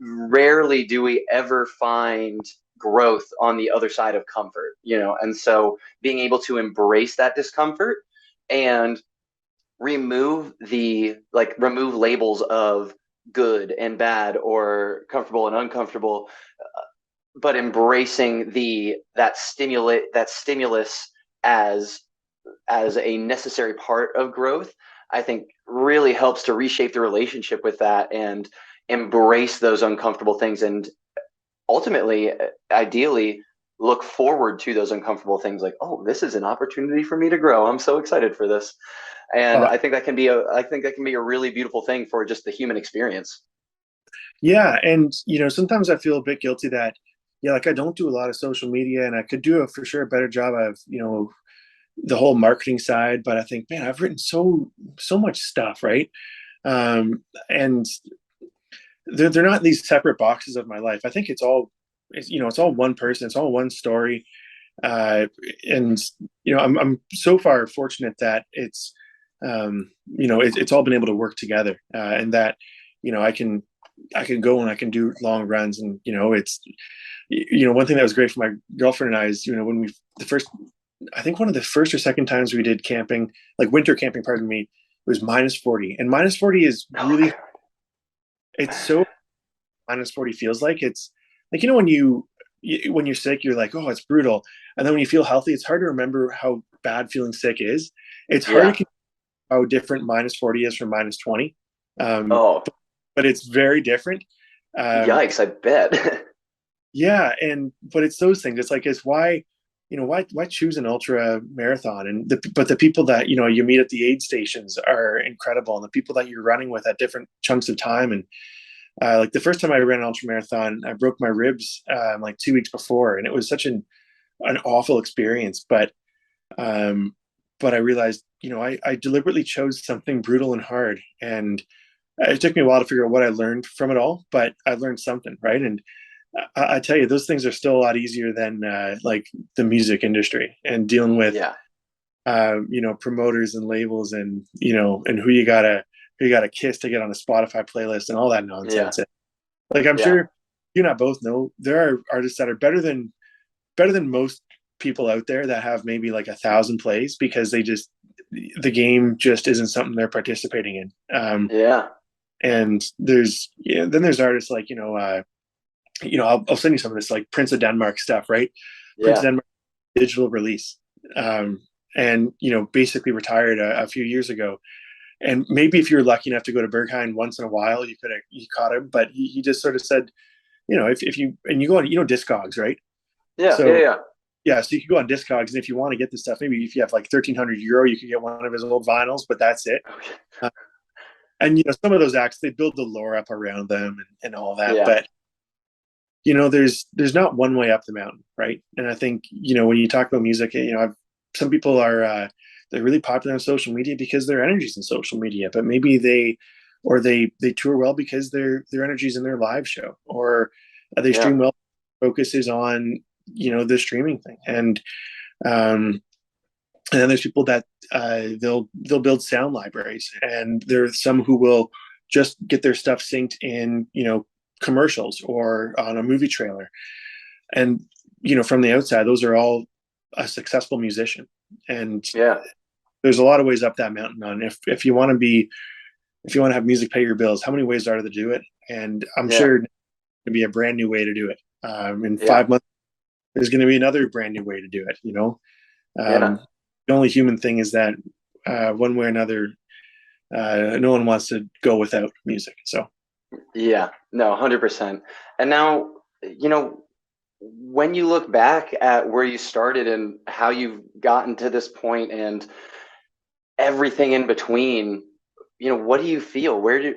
rarely do we ever find growth on the other side of comfort, and so being able to embrace that discomfort and remove labels of good and bad, or comfortable and uncomfortable, but embracing that stimulus as a necessary part of growth, I think really helps to reshape the relationship with that and embrace those uncomfortable things, and ultimately, ideally, look forward to those uncomfortable things, like, oh, this is an opportunity for me to grow. I'm so excited for this. And I think that can be a really beautiful thing for just the human experience. Yeah. And, sometimes I feel a bit guilty that, like I don't do a lot of social media, and I could do for sure a better job of, the whole marketing side. But I think, man, I've written so much stuff. Right. And they're not these separate boxes of my life. I think it's all one person. It's all one story. And, I'm so far fortunate that it's all been able to work together, and that, I can go and I can do long runs. And, it's, one thing that was great for my girlfriend and I is, when I think one of the first or second times we did camping, like winter camping, pardon me, it was -40, and -40 is really, it's so -40 feels like, it's like, when you're sick, you're like, oh, it's brutal. And then when you feel healthy, it's hard to remember how bad feeling sick is. It's hard to how different -40 is from -20. But it's very different. Yikes, I bet. Yeah. But it's those things. It's like, why choose an ultra marathon? But the people that, you meet at the aid stations are incredible. And the people that you're running with at different chunks of time. And like the first time I ran an ultra marathon, I broke my ribs like 2 weeks before. And it was such an awful experience. But but I realized, I deliberately chose something brutal and hard, and it took me a while to figure out what I learned from it all, but I learned something, right? And I tell you, those things are still a lot easier than like the music industry and dealing with, Yeah. promoters and labels, and and who you gotta kiss to get on a Spotify playlist and all that Yeah. nonsense. Like, I'm Yeah. sure you and I both know there are artists that are better than most people out there that have maybe like 1,000 plays because the game just isn't something they're participating in. Yeah. And then there's artists like, I'll send you some of this, like Prince of Denmark stuff, right? Prince of Yeah. Denmark digital release, um, and basically retired a few years ago. And maybe if you were lucky enough to go to Berghain once in a while, you caught him. But he just sort of said, if you go on, Discogs, right? Yeah. Yeah. So Yeah. yeah, so you can go on Discogs, and if you want to get this stuff, maybe if you have like 1,300 euro, you could get one of his old vinyls, but that's it. Okay. Uh, and some of those acts, they build the lore up around them, and all that. Yeah. But there's not one way up the mountain, right? And I think when you talk about music, some people are they're really popular on social media because their energy's in social media, but maybe they tour well because their energy's in their live show, or they Yeah. stream well. Focus is on the streaming thing, um, and then there's people that they'll build sound libraries, and there's some who will just get their stuff synced in commercials or on a movie trailer. And from the outside, those are all a successful musician. And Yeah. there's a lot of ways up that mountain. On if you want to have music pay your bills, how many ways are there to do it? And I'm Yeah. sure to be a brand new way to do it. In Yeah. 5 months, there's going to be another brand new way to do it. Yeah. The only human thing is that one way or another, no one wants to go without music. So Yeah. No, 100%. And now, when you look back at where you started and how you've gotten to this point and everything in between, what do you feel? Where,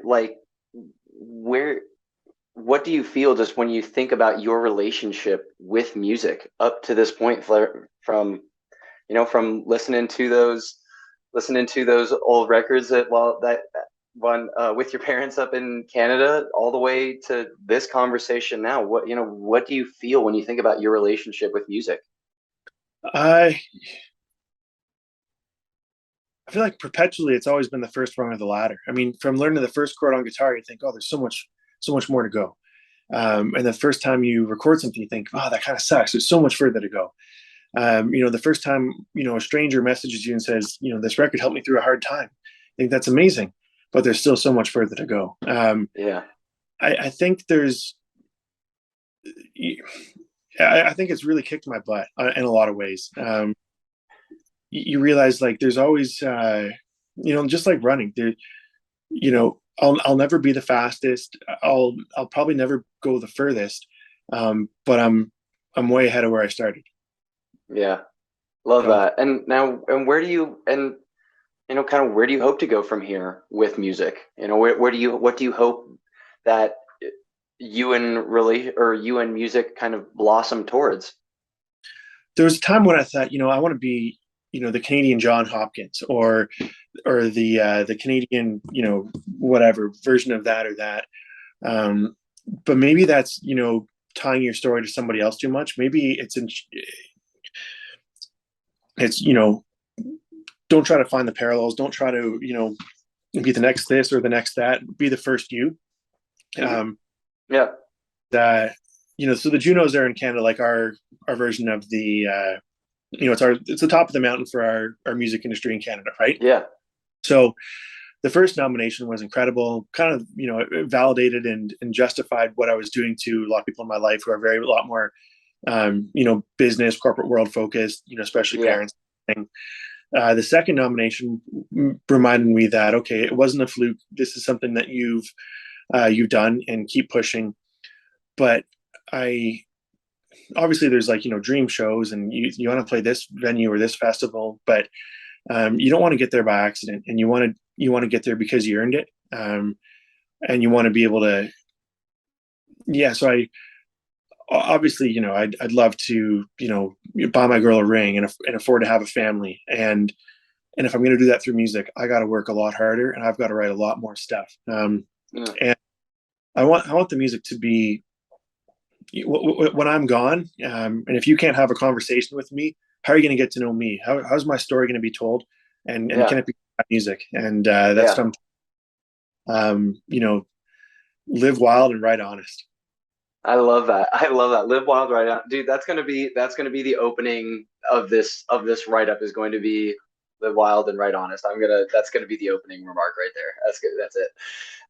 what do you feel just when you think about your relationship with music up to this point, from listening to those old records that one with your parents up in Canada, all the way to this conversation now? What do you feel when you think about your relationship with music? I I feel like perpetually it's always been the first rung of the ladder. I mean, from learning the first chord on guitar, you think, oh, there's so much more to go. And the first time you record something, you think, oh, that kind of sucks. There's so much further to go. The first time, a stranger messages you and says, this record helped me through a hard time. I think that's amazing, but there's still so much further to go. Yeah. I think I think it's really kicked my butt in a lot of ways. You realize like there's always, just like running there, I'll never be the fastest. I'll probably never go the furthest. But I'm way ahead of where I started. Yeah. Love So that. And now, and where do you, and kind of where do you hope to go from here with music? What do you hope that you and music kind of blossom towards? there was a time when I thought, I want to be, the Canadian John Hopkins, or the Canadian, whatever version of that or that. But maybe that's, tying your story to somebody else too much. Maybe it's don't try to find the parallels. Don't try to be the next this or the next that. Be the first you. Mhm. Um, Yeah. that so the Junos are in Canada, like our version of the it's the top of the mountain for our music industry in Canada, right? Yeah. So the first nomination was incredible, kind of it validated and justified what I was doing to a lot of people in my life who are a lot more business, corporate world focused, especially Yeah. parents. The second nomination reminded me that, okay, it wasn't a fluke. This is something that you've done, and keep pushing. But I obviously there's like dream shows, and you want to play this venue or this festival, but you don't want to get there by accident, and you want to get there because you earned it, and you want to be able to. Yeah, so I obviously I'd love to buy my girl a ring and afford to have a family, and And if I'm going to do that through music, I got to work a lot harder, and I've got to write a lot more stuff. Yeah. And I want the music to be when I'm gone. And if you can't have a conversation with me, how are you going to get to know me? How's my story going to be told? And can Yeah. it be music? And that's Yeah. you know, live wild and write honest. I love that. I love that. Live wild, right now, dude. That's gonna be the opening of this write up is going to be live wild and right honest. That's gonna be the opening remark right there. That's good. That's it.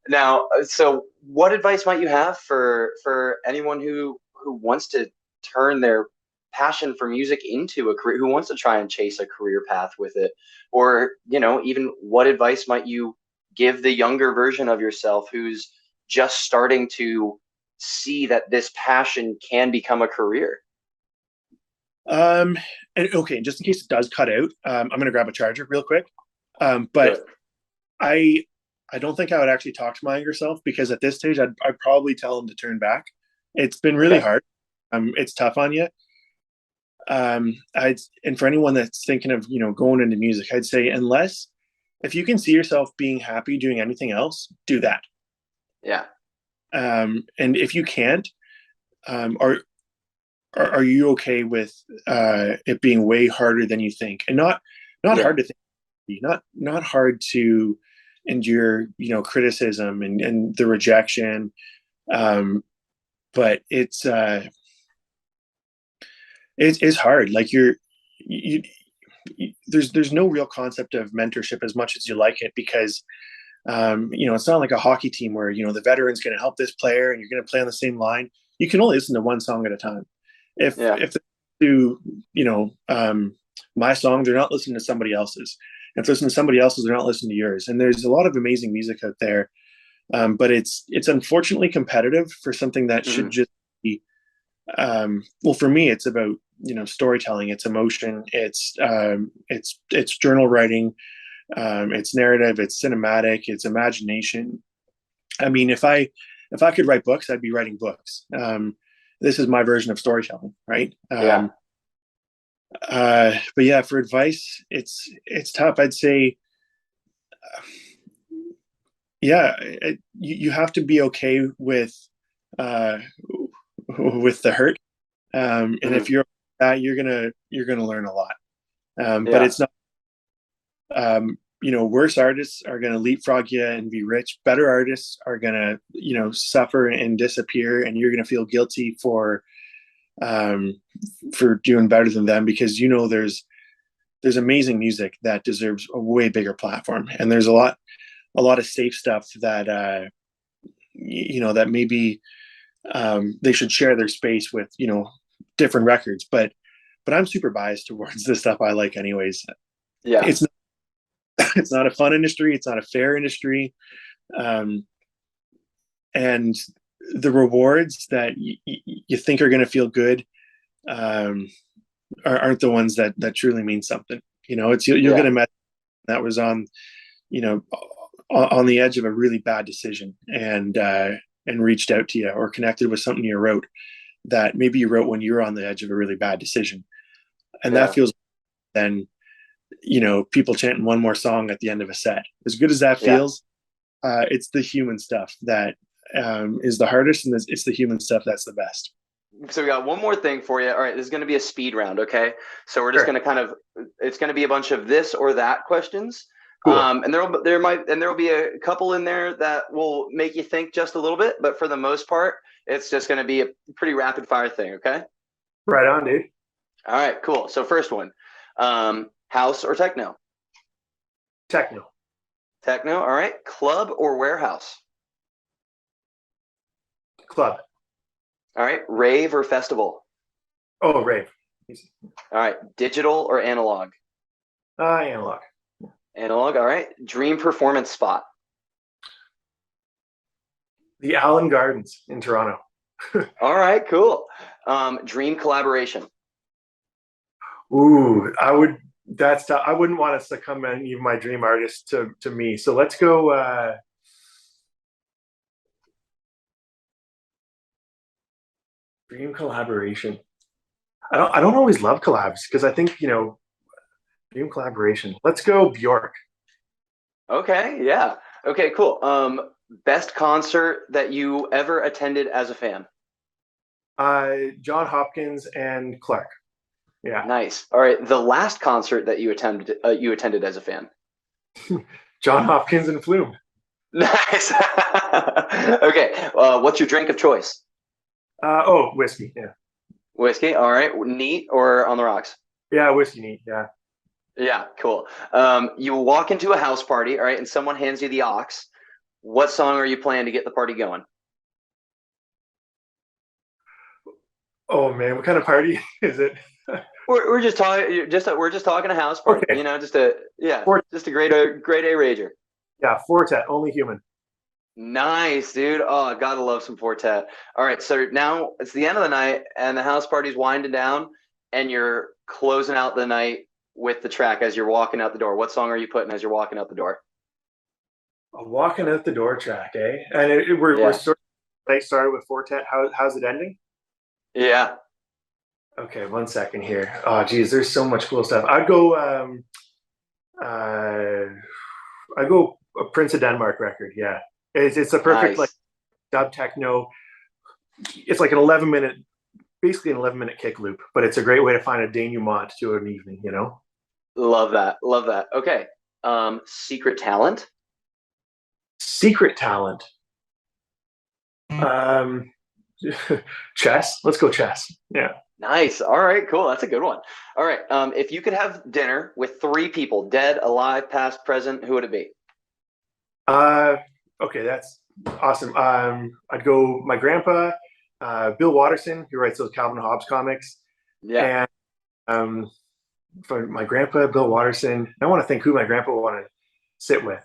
Now, so what advice might you have for anyone who wants to turn their passion for music into a career, who wants to try and chase a career path with it, or even what advice might you give the younger version of yourself who's just starting to see that this passion can become a career? Um, and okay, just in case it does cut out, I'm going to grab a charger real quick. Do But it. I I don't think I would actually talk to my younger self, because at this stage I'd probably tell him to turn back. It's been really Okay. hard. It's tough on you. And for anyone that's thinking of going into music, I'd say, unless if you can see yourself being happy doing anything else, do that. Yeah. And if you can't, are you okay with it being way harder than you think, and not Yeah. hard to think, not hard to endure, criticism and the rejection, but it's hard. Like you, there's no real concept of mentorship as much as you like it, because it's not like a hockey team where the veteran's going to help this player and you're going to play on the same line. You can only listen to one song at a time. Yeah. If they do my song, they're not listening to somebody else's. If they listen to somebody else's, they're not listening to yours. And there's a lot of amazing music out there, but it's unfortunately competitive for something that should Hmm. just be. Well, for me, it's about storytelling, it's emotion, it's journal writing, it's narrative, it's cinematic, it's imagination. I mean, if I could write books, I'd be writing books. This is my version of storytelling, right? Yeah. But yeah, for advice, it's tough. I'd say, yeah, you have to be okay uh, with the hurt, and if Hmm. you're that, you're gonna learn a lot. But Yeah. it's not. Worse artists are going to leapfrog you and be rich. Better artists are going to, suffer and disappear, and you're going to feel guilty um, for doing better than them, because there's amazing music that deserves a way bigger platform, and there's a lot of safe stuff that that maybe they should share their space with different records, but I'm super biased towards the stuff I like anyways. Yeah. It's it's not a fun industry. It's not a fair industry. Um, and the rewards that you think are going to feel good um, aren't the ones that truly mean something. It's you'll get Yeah. a message that was you know, on the edge of a really bad decision, and reached out to you or connected with something you wrote that maybe you wrote when you were on the edge of a really bad decision. And that Yeah. feels then, people chanting one more song at the end of a set. As good as that Yeah. feels, it's the human stuff that is the hardest, and it's the human stuff that's the best. So we got one more thing for you. All right, this is going to be a speed round, okay? So we're just Sure. going to it's going to be a bunch of this or that questions. Cool. And there will be a couple in there that will make you think just a little bit, but for the most part, it's just going to be a pretty rapid fire thing, okay? Right on, dude. All right, cool. So first one, house or techno? Techno. Techno, all right. Club or warehouse? Club. All right. Rave or festival? Oh, rave. Easy. All right. Digital or analog? Analog. Analog, all right. Dream performance spot? The Allen Gardens in Toronto. All right, cool. Dream collaboration? Ooh, I wouldn't want to succumb any of my dream artists to me. So let's go dream collaboration. I don't always love collabs, because I think, Dream collaboration. Let's go Bjork. Okay, yeah. Okay, cool. Best concert that you ever attended as a fan? John Hopkins and Clark. Yeah. Nice. All right, the last concert that you attended as a fan? John Hopkins and Flume. Nice. Okay, what's your drink of choice? Oh, whiskey. Yeah. Whiskey. All right, neat or on the rocks? Yeah, whiskey neat. Yeah. Yeah, cool. You walk into a house party, all right, and someone hands you the aux. What song are you playing to get the party going? Oh man, what kind of party is it? We're just talking we're just talking a house party, Okay. just a yeah, Fort, just a grade A rager. yeah, Fortet, only human. Nice, dude. Oh, gotta love some Fortet. All right, so now it's the end of the night, and the house party's winding down, and you're closing out the night with the track as you're walking out the door. What song are you putting as you're walking out the door? A walking out the door track, eh? And we're Yeah, sort of like started with Fortet. How's it ending? yeah. Okay, one second here. Oh, geez, there's so much cool stuff. Uh, I'd go a Prince of Denmark record. Yeah, it's a perfect like Nice. dub techno. It's like an 11 minute, basically an 11 minute kick loop, but it's a great way to find a denouement to an evening. You know, Love that. Love that. Okay. Secret talent. secret talent. Um, chess. Let's go chess. Yeah. Nice. All right, cool. That's a good one. All right. If you could have dinner with three people, dead, alive, past, present, who would it be? Uh, okay, that's awesome. I'd go my grandpa, Bill Watterson, who writes those Calvin Hobbes comics, Yeah. and um, for my grandpa, Bill Watterson. I want to think who my grandpa would want to sit with.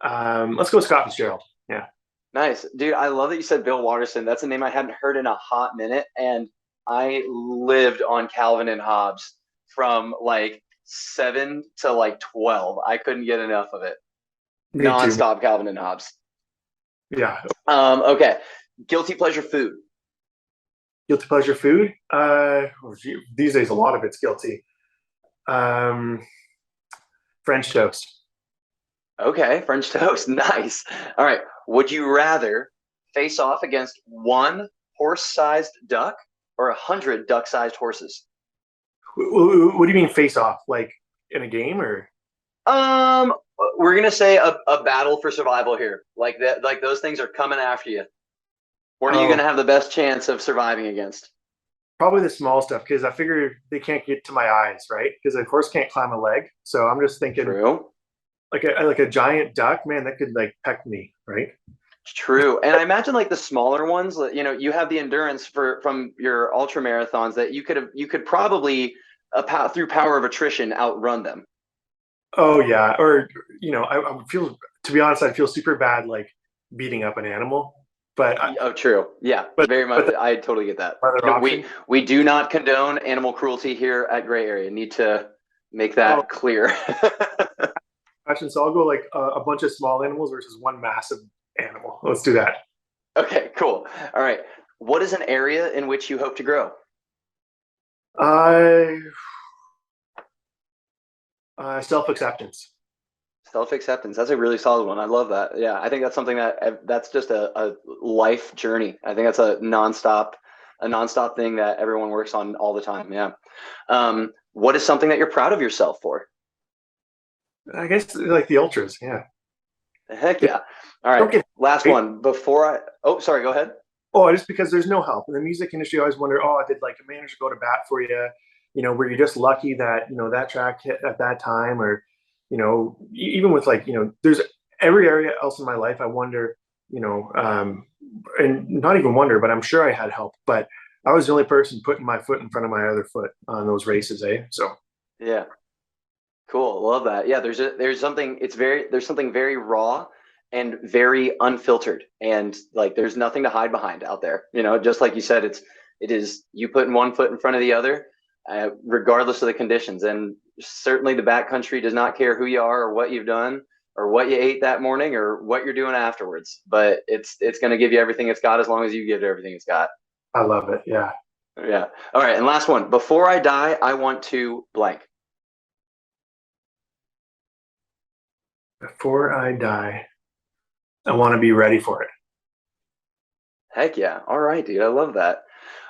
Let's go Scott Fitzgerald. Yeah. Nice. Dude, I love that you said Bill Watterson. That's a name I hadn't heard in a hot minute. And I lived on Calvin and Hobbes from like 7 to like 12. I couldn't get enough of it. Me too. Nonstop Calvin and Hobbes. Yeah. Okay. Guilty pleasure food. Guilty pleasure food. These days, a lot of it's guilty. Um, French toast. Okay. French toast. Nice. All right. Would you rather face off against one horse sized duck or 100 duck sized horses? What do you mean face off? Like in a game or? Um, we're gonna say a battle for survival here. Like that, like those things are coming after you. What are you Oh, gonna have the best chance of surviving against? probably the small stuff because I figure they can't get to my eyes, right? Because of course can't climb a leg. So I'm just thinking True. like a giant duck, man, that could like peck me, right? True. And I imagine like the smaller ones, you have the endurance from your ultra marathons that you could probably through power of attrition outrun them. Oh yeah, or I would feel to be honest, I'd feel super bad like beating up an animal, but Oh, true. Yeah, but very but much. the I totally get that. other We option. we do not condone animal cruelty here at Gray Area. Need to make Oh, that clear. question. So I'll go like a bunch of small animals versus one massive animal. Let's do that. Okay, cool. All right. What is an area in which you hope to grow? I self acceptance. Self acceptance. That's a really solid one. I love that. Yeah, I think that's something that's just a life journey. I think that's a nonstop thing that everyone works on all the time. Yeah. What is something that you're proud of yourself for? I guess like the ultras. Yeah. Heck yeah. All right. Don't get Last right? one before oh, sorry, go ahead. Oh, just because there's no help in the music industry. I always wonder, oh, did like a manager go to bat for you? Were you just lucky that that track hit at that time, or even with like there's every area else in my life. I wonder, and not even wonder, but I'm sure I had help. But I was the only person putting my foot in front of my other foot on those races, eh? So Yeah. Cool. Love that. Yeah, there's something very raw and very unfiltered, and like there's nothing to hide behind out there. Just like you said, it is you putting one foot in front of the other, regardless of the conditions. And certainly the backcountry does not care who you are or what you've done or what you ate that morning or what you're doing afterwards. But it's going to give you everything it's got as long as you give it everything it's got. I love it. Yeah. Yeah. All right. And last one. Before I die, I want to blank. Before I die, I want to be ready for it. Heck yeah. All right, dude. I love that.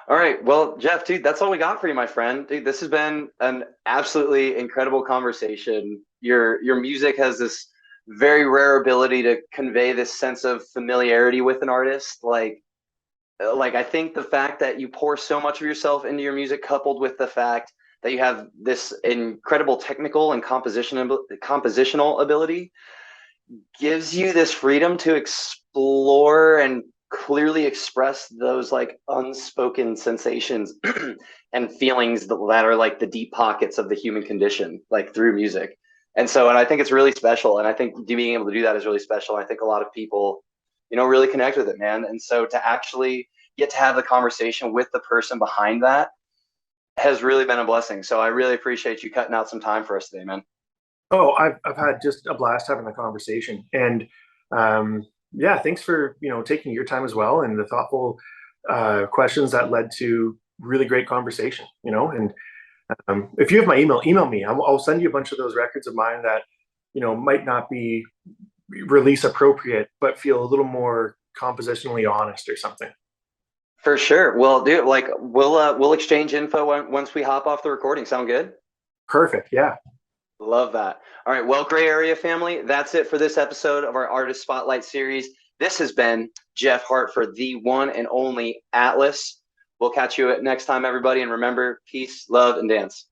All right. Well, Jeff, dude, that's all we got for you, my friend. Dude, this has been an absolutely incredible conversation. Your music has this very rare ability to convey this sense of familiarity with an artist. Like I think the fact that you pour so much of yourself into your music, coupled with the fact that you have this incredible technical and compositional ability, gives you this freedom to explore and clearly express those like unspoken sensations and feelings that are like the deep pockets of the human condition, like through music. And I think it's really special. And I think being able to do that is really special. I think a lot of people, really connect with it, man. And so to actually get to have the conversation with the person behind that has really been a blessing. So I really appreciate you cutting out some time for us today, man. Oh, I've had just a blast having the conversation, and yeah, thanks for taking your time as well and the thoughtful questions that led to really great conversation. And if you have my email, email me. I'll send you a bunch of those records of mine that might not be release appropriate, but feel a little more compositionally honest or something. For sure. Well, dude, like we'll exchange info once we hop off the recording. Sound good? Perfect. Yeah. Love that. All right. Well, Gray Area family, that's it for this episode of our Artist Spotlight series. This has been Jeff Hartford, the one and only Atlas. We'll catch you next time, everybody. And remember, peace, love, and dance.